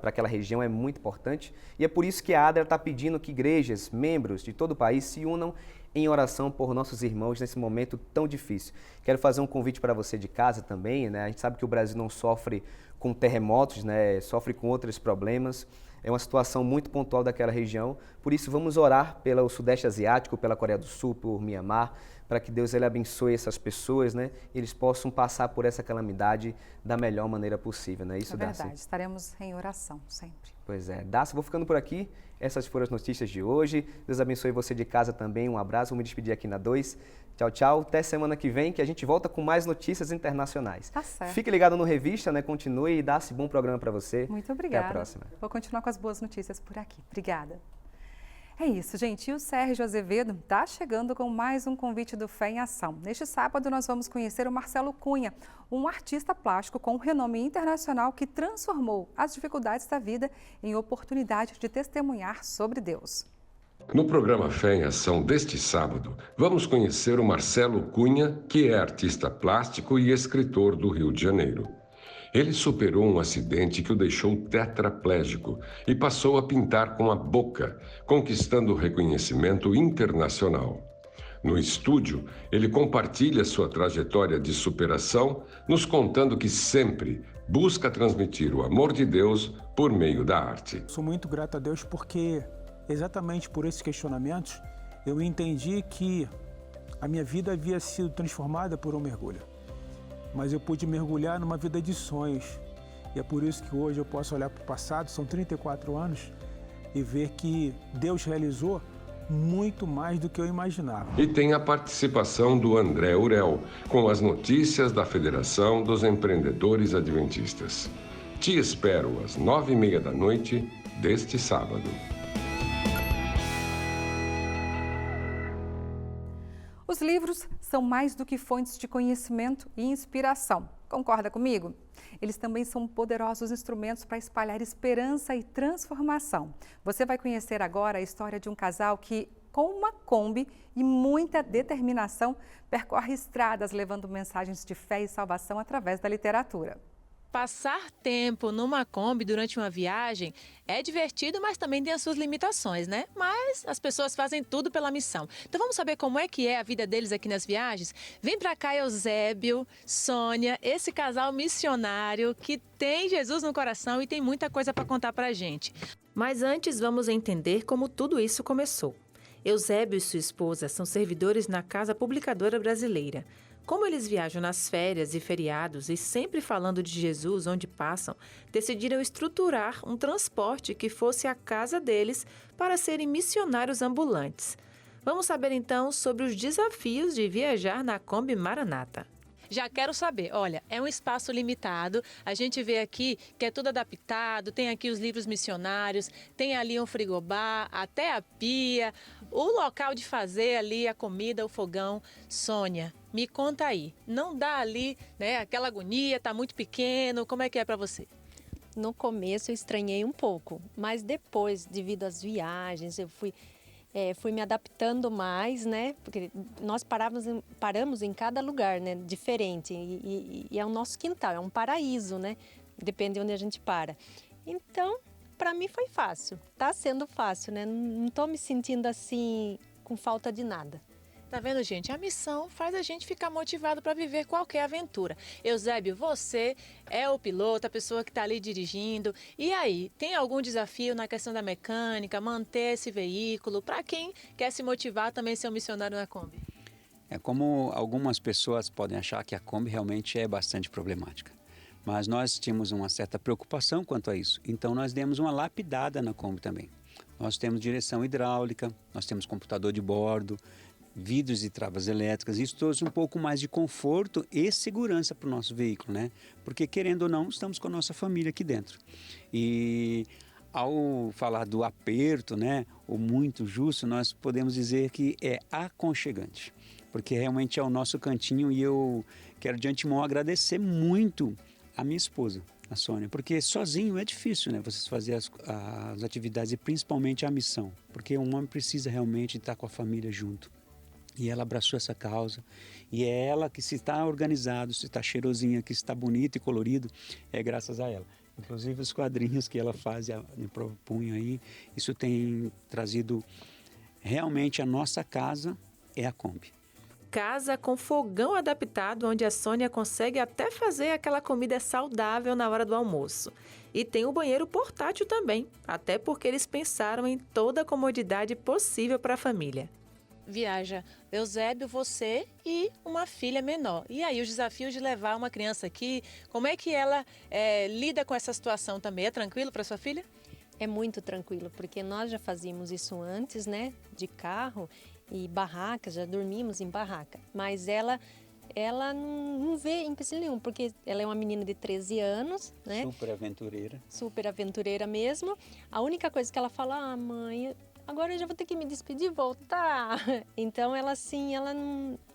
aquela região é muito importante e é por isso que a ADRA está pedindo que igrejas, membros de todo o país se unam em oração por nossos irmãos nesse momento tão difícil. Quero fazer um convite para você de casa também, né? A gente sabe que o Brasil não sofre com terremotos, né? Sofre com outros problemas. É uma situação muito pontual daquela região, por isso vamos orar pelo Sudeste Asiático, pela Coreia do Sul, por Mianmar, para que Deus ele abençoe essas pessoas, né? E eles possam passar por essa calamidade da melhor maneira possível, não é isso, Darcy? É verdade, estaremos em oração sempre. Pois é. Darcy, vou ficando por aqui. Essas foram as notícias de hoje. Deus abençoe você de casa também. Um abraço, vou me despedir aqui na 2. Tchau, tchau. Até semana que vem, que a gente volta com mais notícias internacionais. Tá certo. Fique ligado no Revista, né? Continue e Darcy, bom programa para você. Muito obrigada. Até a próxima. Vou continuar com as boas notícias por aqui. Obrigada. É isso, gente. E o Sérgio Azevedo está chegando com mais um convite do Fé em Ação. Neste sábado, nós vamos conhecer o Marcelo Cunha, um artista plástico com renome internacional que transformou as dificuldades da vida em oportunidade de testemunhar sobre Deus. No programa Fé em Ação deste sábado, vamos conhecer o Marcelo Cunha, que é artista plástico e escritor do Rio de Janeiro. Ele superou um acidente que o deixou tetraplégico e passou a pintar com a boca, conquistando reconhecimento internacional. No estúdio, ele compartilha sua trajetória de superação, nos contando que sempre busca transmitir o amor de Deus por meio da arte. Sou muito grato a Deus porque, exatamente por esses questionamentos, eu entendi que a minha vida havia sido transformada por um mergulho. Mas eu pude mergulhar numa vida de sonhos. E é por isso que hoje eu posso olhar para o passado, são 34 anos, e ver que Deus realizou muito mais do que eu imaginava. E tem a participação do André Urel, com as notícias da Federação dos Empreendedores Adventistas. Te espero às 9h30 da noite deste sábado. Os livros são mais do que fontes de conhecimento e inspiração. Concorda comigo? Eles também são poderosos instrumentos para espalhar esperança e transformação. Você vai conhecer agora a história de um casal que, com uma Kombi e muita determinação, percorre estradas levando mensagens de fé e salvação através da literatura. Passar tempo numa Kombi durante uma viagem é divertido, mas também tem as suas limitações, né? Mas as pessoas fazem tudo pela missão. Então vamos saber como é que é a vida deles aqui nas viagens? Vem pra cá, Eusébio, Sônia, esse casal missionário que tem Jesus no coração e tem muita coisa para contar pra gente. Mas antes vamos entender como tudo isso começou. Eusébio e sua esposa são servidores na Casa Publicadora Brasileira. Como eles viajam nas férias e feriados e sempre falando de Jesus onde passam, decidiram estruturar um transporte que fosse a casa deles para serem missionários ambulantes. Vamos saber então sobre os desafios de viajar na Kombi Maranata. Já quero saber, olha, é um espaço limitado, a gente vê aqui que é tudo adaptado, tem aqui os livros missionários, tem ali um frigobar, até a pia, o local de fazer ali a comida, o fogão. Sônia, me conta aí, não dá ali, né, aquela agonia, tá muito pequeno, como é que é para você? No começo eu estranhei um pouco, mas depois, devido às viagens, eu fui me adaptando mais, né? Porque nós paramos em cada lugar, né? Diferente. E é o nosso quintal, é um paraíso, né? Depende de onde a gente para. Então, para mim foi fácil. Tá sendo fácil, né? Não tô me sentindo assim com falta de nada. Tá vendo, gente? A missão faz a gente ficar motivado para viver qualquer aventura. Eusébio, você é o piloto, a pessoa que está ali dirigindo. E aí, tem algum desafio na questão da mecânica, manter esse veículo? Para quem quer se motivar também ser um missionário na Kombi? É como algumas pessoas podem achar que a Kombi realmente é bastante problemática. Mas nós tínhamos uma certa preocupação quanto a isso. Então nós demos uma lapidada na Kombi também. Nós temos direção hidráulica, nós temos computador de bordo, vidros e travas elétricas. Isso trouxe um pouco mais de conforto e segurança para o nosso veículo, né? Porque, querendo ou não, estamos com a nossa família aqui dentro. E ao falar do aperto, né, o muito justo, nós podemos dizer que é aconchegante. Porque realmente é o nosso cantinho e eu quero de antemão agradecer muito a minha esposa, a Sônia, porque sozinho é difícil, né, vocês fazer as atividades e principalmente a missão, porque um homem precisa realmente estar com a família junto. E ela abraçou essa causa, e é ela que, se está organizado, se está cheirosinha, que está bonito e colorido, é graças a ela. Inclusive os quadrinhos que ela faz em punho aí, isso tem trazido realmente a nossa casa, é a Kombi. Casa com fogão adaptado, onde a Sônia consegue até fazer aquela comida saudável na hora do almoço. E tem o banheiro portátil também, até porque eles pensaram em toda a comodidade possível para a família. Viaja Eusébio, você e uma filha menor. E aí os desafios de levar uma criança aqui, como é que ela lida com essa situação também? É tranquilo para sua filha? É muito tranquilo, porque nós já fazíamos isso antes, né, de carro e barraca, já dormimos em barraca. Mas ela não vê empecilho nenhum, porque ela é uma menina de 13 anos, né? Super aventureira. Super aventureira mesmo. A única coisa que ela fala, mãe, agora eu já vou ter que me despedir e voltar. Então ela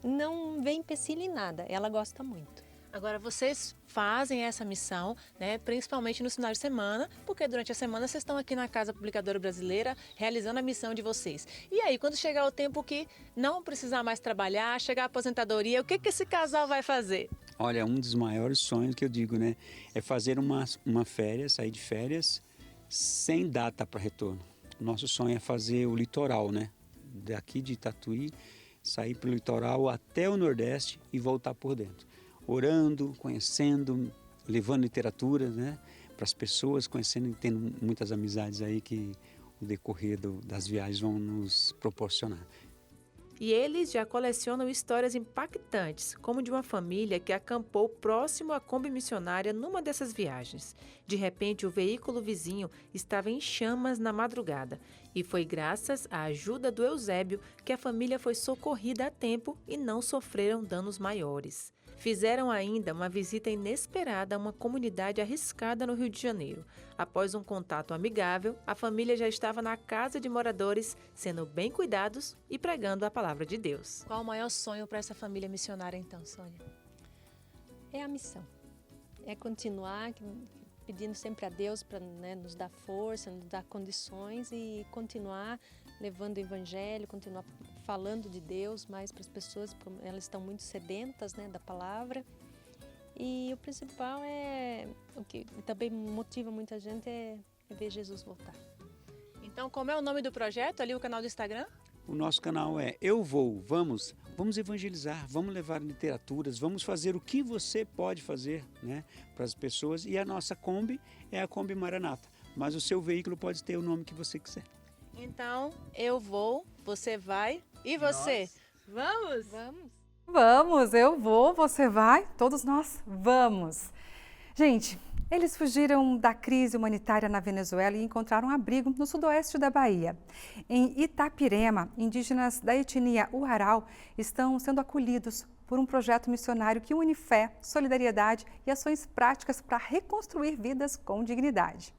não vê empecilho em nada, ela gosta muito. Agora, vocês fazem essa missão, né, principalmente nos finais de semana, porque durante a semana vocês estão aqui na Casa Publicadora Brasileira realizando a missão de vocês. E aí, quando chegar o tempo que não precisar mais trabalhar, chegar a aposentadoria, o que esse casal vai fazer? Olha, um dos maiores sonhos que eu digo, né, é fazer uma férias, sair de férias, sem data para retorno. O nosso sonho é fazer o litoral, né, daqui de Tatuí, sair para o litoral até o Nordeste e voltar por dentro. Orando, conhecendo, levando literatura, né, para as pessoas, conhecendo e tendo muitas amizades aí que o decorrer das viagens vão nos proporcionar. E eles já colecionam histórias impactantes, como de uma família que acampou próximo à Kombi missionária numa dessas viagens. De repente, o veículo vizinho estava em chamas na madrugada. E foi graças à ajuda do Eusébio que a família foi socorrida a tempo e não sofreram danos maiores. Fizeram ainda uma visita inesperada a uma comunidade arriscada no Rio de Janeiro. Após um contato amigável, a família já estava na casa de moradores, sendo bem cuidados e pregando a palavra de Deus. Qual o maior sonho para essa família missionária então, Sônia? É a missão. É continuar pedindo sempre a Deus para, né, nos dar força, nos dar condições e continuar levando o evangelho, continuar falando de Deus mais para as pessoas, porque elas estão muito sedentas, né, da palavra. E o principal o que também motiva muita gente é ver Jesus voltar. Então, como é o nome do projeto ali, o canal do Instagram? O nosso canal é Eu Vou, vamos evangelizar, vamos levar literaturas, vamos fazer o que você pode fazer, né, para as pessoas. E a nossa Kombi é a Kombi Maranata, mas o seu veículo pode ter o nome que você quiser. Então, eu vou, você vai e você. Vamos? Vamos. Vamos, eu vou, você vai, todos nós vamos. Gente, eles fugiram da crise humanitária na Venezuela e encontraram abrigo no sudoeste da Bahia. Em Itapirema, indígenas da etnia Uarau estão sendo acolhidos por um projeto missionário que une fé, solidariedade e ações práticas para reconstruir vidas com dignidade.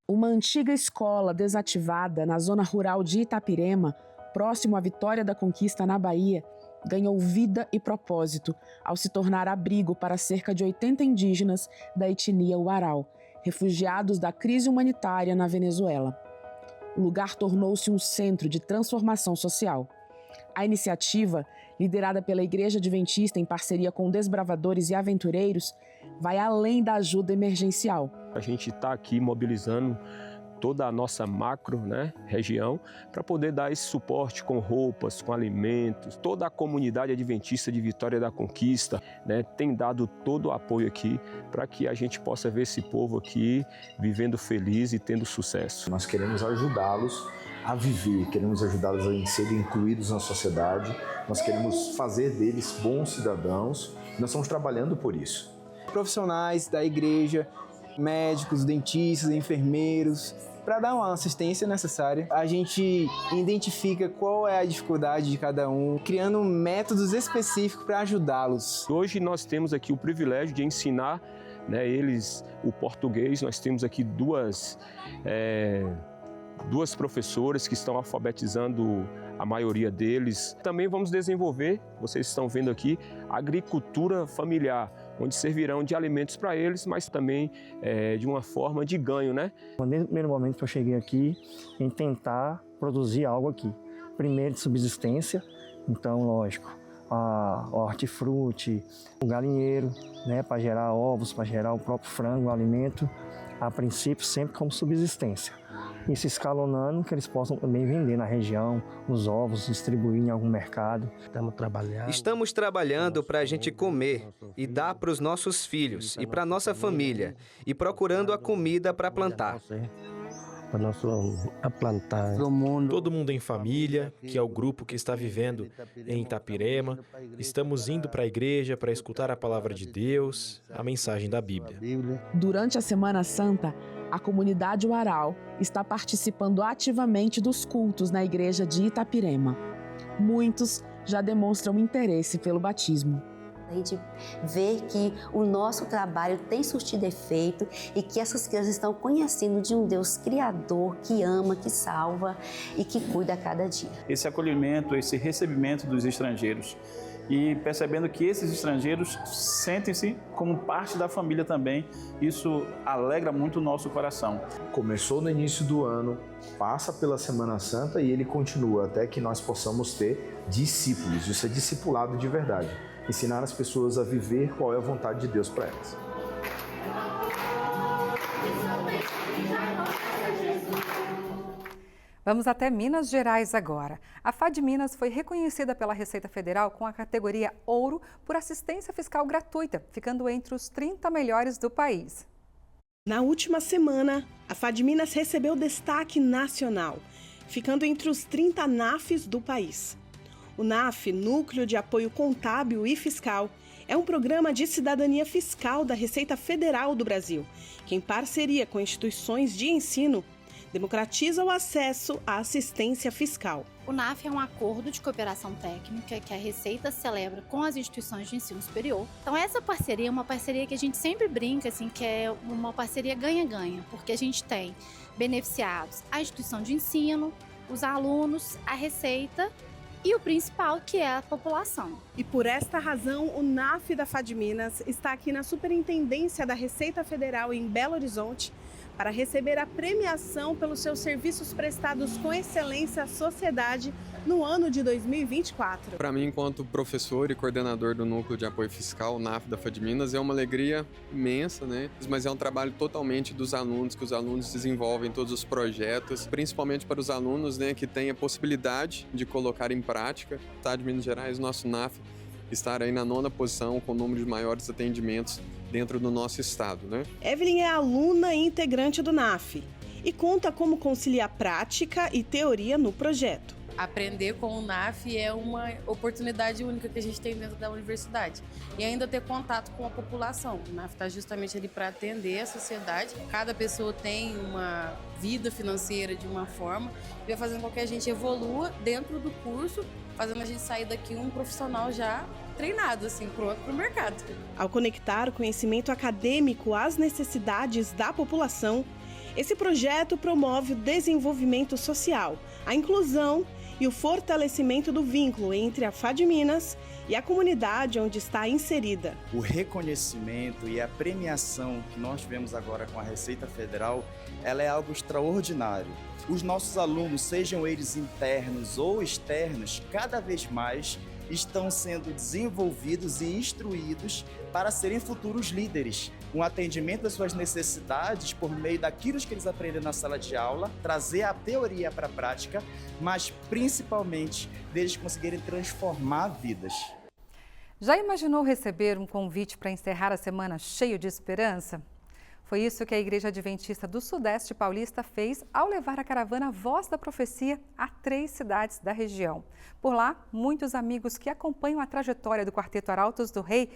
Uma antiga escola desativada na zona rural de Itapirema, próximo à Vitória da Conquista na Bahia, ganhou vida e propósito ao se tornar abrigo para cerca de 80 indígenas da etnia Uarau, refugiados da crise humanitária na Venezuela. O lugar tornou-se um centro de transformação social. A iniciativa, liderada pela Igreja Adventista em parceria com desbravadores e aventureiros, vai além da ajuda emergencial. A gente está aqui mobilizando toda a nossa macro, né, região, para poder dar esse suporte com roupas, com alimentos. Toda a comunidade adventista de Vitória da Conquista, né, tem dado todo o apoio aqui para que a gente possa ver esse povo aqui vivendo feliz e tendo sucesso. Nós queremos ajudá-los a viver, queremos ajudá-los a serem incluídos na sociedade, nós queremos fazer deles bons cidadãos, nós estamos trabalhando por isso. Profissionais da igreja, médicos, dentistas, enfermeiros, para dar uma assistência necessária. A gente identifica qual é a dificuldade de cada um, criando métodos específicos para ajudá-los. Hoje nós temos aqui o privilégio de ensinar, né, eles o português. Nós temos aqui duas professoras que estão alfabetizando a maioria deles. Também vamos desenvolver, vocês estão vendo aqui, agricultura familiar, onde servirão de alimentos para eles, mas também de uma forma de ganho, né? Desde o primeiro momento que eu cheguei aqui, em tentar produzir algo aqui. Primeiro de subsistência, então, lógico, a hortifruti, o galinheiro, né, para gerar ovos, para gerar o próprio frango, o alimento, a princípio sempre como subsistência. E se escalonando, que eles possam também vender na região, os ovos, distribuir em algum mercado. Estamos trabalhando para a gente comer e dar para os nossos filhos e para a nossa família, e procurando a comida para plantar. Todo Mundo em Família, que é o grupo que está vivendo em Itapirema, estamos indo para a igreja para escutar a palavra de Deus, a mensagem da Bíblia. Durante a Semana Santa, a comunidade Uaral está participando ativamente dos cultos na igreja de Itapirema. Muitos já demonstram interesse pelo batismo. A gente vê que o nosso trabalho tem surtido efeito e que essas crianças estão conhecendo de um Deus criador, que ama, que salva e que cuida a cada dia. Esse acolhimento, esse recebimento dos estrangeiros e percebendo que esses estrangeiros sentem-se como parte da família também, isso alegra muito o nosso coração. Começou no início do ano, passa pela Semana Santa e ele continua até que nós possamos ter discípulos. Isso é discipulado de verdade. Ensinar as pessoas a viver qual é a vontade de Deus para elas. Vamos até Minas Gerais agora. A FAD Minas foi reconhecida pela Receita Federal com a categoria Ouro por assistência fiscal gratuita, ficando entre os 30 melhores do país. Na última semana, a FAD Minas recebeu destaque nacional, ficando entre os 30 NAFs do país. O NAF, Núcleo de Apoio Contábil e Fiscal, é um programa de cidadania fiscal da Receita Federal do Brasil, que, em parceria com instituições de ensino, democratiza o acesso à assistência fiscal. O NAF é um acordo de cooperação técnica que a Receita celebra com as instituições de ensino superior. Então essa parceria é uma parceria que a gente sempre brinca, assim, que é uma parceria ganha-ganha, porque a gente tem beneficiados a instituição de ensino, os alunos, a Receita e o principal, que é a população. E por esta razão, o NAF da FAD Minas está aqui na Superintendência da Receita Federal em Belo Horizonte para receber a premiação pelos seus serviços prestados com excelência à sociedade no ano de 2024. Para mim, enquanto professor e coordenador do Núcleo de Apoio Fiscal, NAF da FAD Minas, é uma alegria imensa, né? Mas é um trabalho totalmente dos alunos, que os alunos desenvolvem todos os projetos, principalmente para os alunos, né, que têm a possibilidade de colocar em prática. O Estado de Minas Gerais, nosso NAF, estar aí na 9ª posição com o número de maiores atendimentos dentro do nosso estado, né? Evelyn é aluna e integrante do NAF e conta como conciliar prática e teoria no projeto. Aprender com o NAF é uma oportunidade única que a gente tem dentro da universidade. E ainda ter contato com a população. O NAF está justamente ali para atender a sociedade. Cada pessoa tem uma vida financeira de uma forma e vai fazendo com que a gente evolua dentro do curso, fazendo a gente sair daqui um profissional já treinado, assim, pronto para o mercado. Ao conectar o conhecimento acadêmico às necessidades da população, esse projeto promove o desenvolvimento social, a inclusão e o fortalecimento do vínculo entre a FAD Minas e a comunidade onde está inserida. O reconhecimento e a premiação que nós tivemos agora com a Receita Federal, ela é algo extraordinário. Os nossos alunos, sejam eles internos ou externos, cada vez mais estão sendo desenvolvidos e instruídos para serem futuros líderes um atendimento das suas necessidades por meio daquilo que eles aprendem na sala de aula, trazer a teoria para a prática, mas principalmente deles conseguirem transformar vidas. Já imaginou receber um convite para encerrar a semana cheio de esperança? Foi isso que a Igreja Adventista do Sudeste Paulista fez ao levar a caravana Voz da Profecia a 3 cidades da região. Por lá, muitos amigos que acompanham a trajetória do Quarteto Arautos do Rei,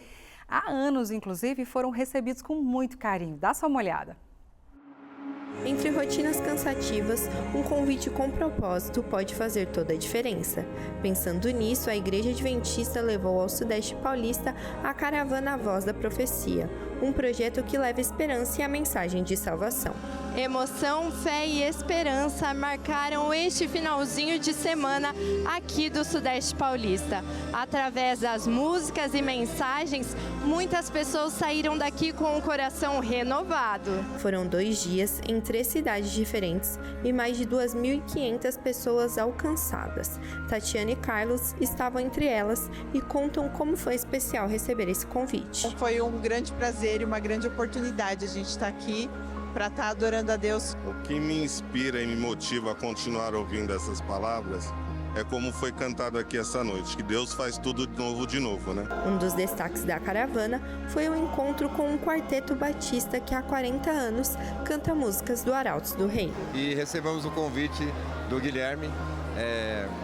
há anos inclusive, foram recebidos com muito carinho. Dá só uma olhada. Entre rotinas cansativas, um convite com propósito pode fazer toda a diferença. Pensando nisso, a Igreja Adventista levou ao Sudeste Paulista a caravana Voz da Profecia, um projeto que leva esperança e a mensagem de salvação. Emoção, fé e esperança marcaram este finalzinho de semana aqui do Sudeste Paulista. Através das músicas e mensagens, muitas pessoas saíram daqui com o coração renovado. Foram 2 dias em 3 cidades diferentes e mais de 2.500 pessoas alcançadas. Tatiana e Carlos estavam entre elas e contam como foi especial receber esse convite. Foi um grande prazer e uma grande oportunidade a gente estar aqui para estar adorando a Deus. O que me inspira e me motiva a continuar ouvindo essas palavras é como foi cantado aqui essa noite, que Deus faz tudo de novo, né? Um dos destaques da caravana foi o encontro com um quarteto batista que há 40 anos canta músicas do Arautos do Rei. E recebemos o convite do Guilherme,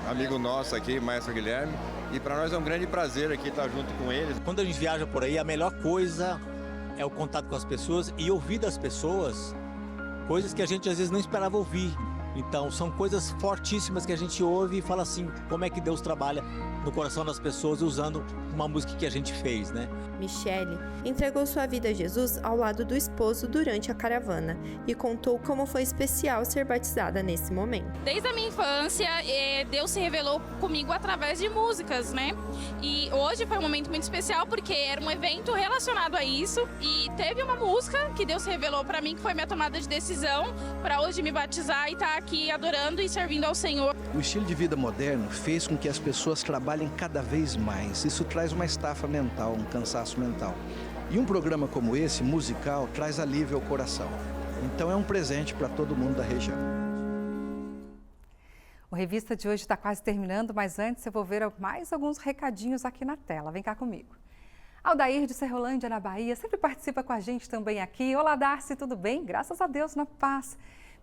amigo nosso aqui, Maestro Guilherme, e para nós é um grande prazer aqui estar junto com eles. Quando a gente viaja por aí, a melhor coisa é o contato com as pessoas e ouvir das pessoas coisas que a gente às vezes não esperava ouvir. Então, são coisas fortíssimas que a gente ouve e fala assim, como é que Deus trabalha no coração das pessoas usando uma música que a gente fez, né? Michele entregou sua vida a Jesus ao lado do esposo durante a caravana e contou como foi especial ser batizada nesse momento. Desde a minha infância, Deus se revelou comigo através de músicas, né? E hoje foi um momento muito especial porque era um evento relacionado a isso e teve uma música que Deus revelou para mim que foi minha tomada de decisão para hoje me batizar e estar aqui adorando e servindo ao Senhor. O estilo de vida moderno fez com que as pessoas trabalhem cada vez mais. Isso traz uma estafa mental, um cansaço mental. E um programa como esse, musical, traz alívio ao coração. Então é um presente para todo mundo da região. O Revista de hoje está quase terminando, mas antes eu vou ver mais alguns recadinhos aqui na tela. Vem cá comigo. Aldair de Serrolândia, na Bahia, sempre participa com a gente também aqui. Olá, Darcy, tudo bem? Graças a Deus, na paz.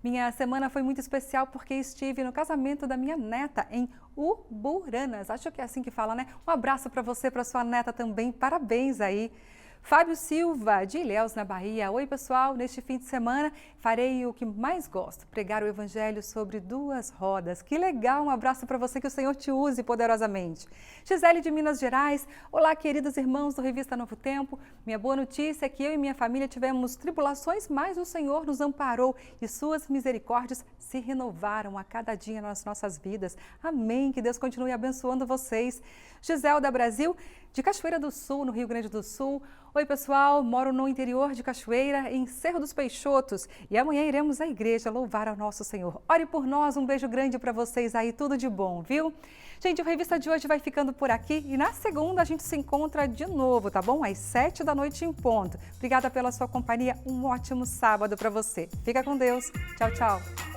Minha semana foi muito especial porque estive no casamento da minha neta em Uburanas. Acho que é assim que fala, né? Um abraço para você, para sua neta também. Parabéns aí. Fábio Silva, de Ilhéus, na Bahia. Oi, pessoal. Neste fim de semana farei o que mais gosto, pregar o evangelho sobre 2 rodas. Que legal. Um abraço para você, que o Senhor te use poderosamente. Gisele, de Minas Gerais. Olá, queridos irmãos do Revista Novo Tempo. Minha boa notícia é que eu e minha família tivemos tribulações, mas o Senhor nos amparou e suas misericórdias se renovaram a cada dia nas nossas vidas. Amém. Que Deus continue abençoando vocês. Giselda Brasil, de Cachoeira do Sul, no Rio Grande do Sul. Oi, pessoal, moro no interior de Cachoeira, em Cerro dos Peixotos, e amanhã iremos à igreja louvar ao nosso Senhor. Ore por nós, um beijo grande para vocês aí, tudo de bom, viu? Gente, o Revista de hoje vai ficando por aqui e na segunda a gente se encontra de novo, tá bom? Às 7 da noite em ponto. Obrigada pela sua companhia, um ótimo sábado para você. Fica com Deus. Tchau, tchau.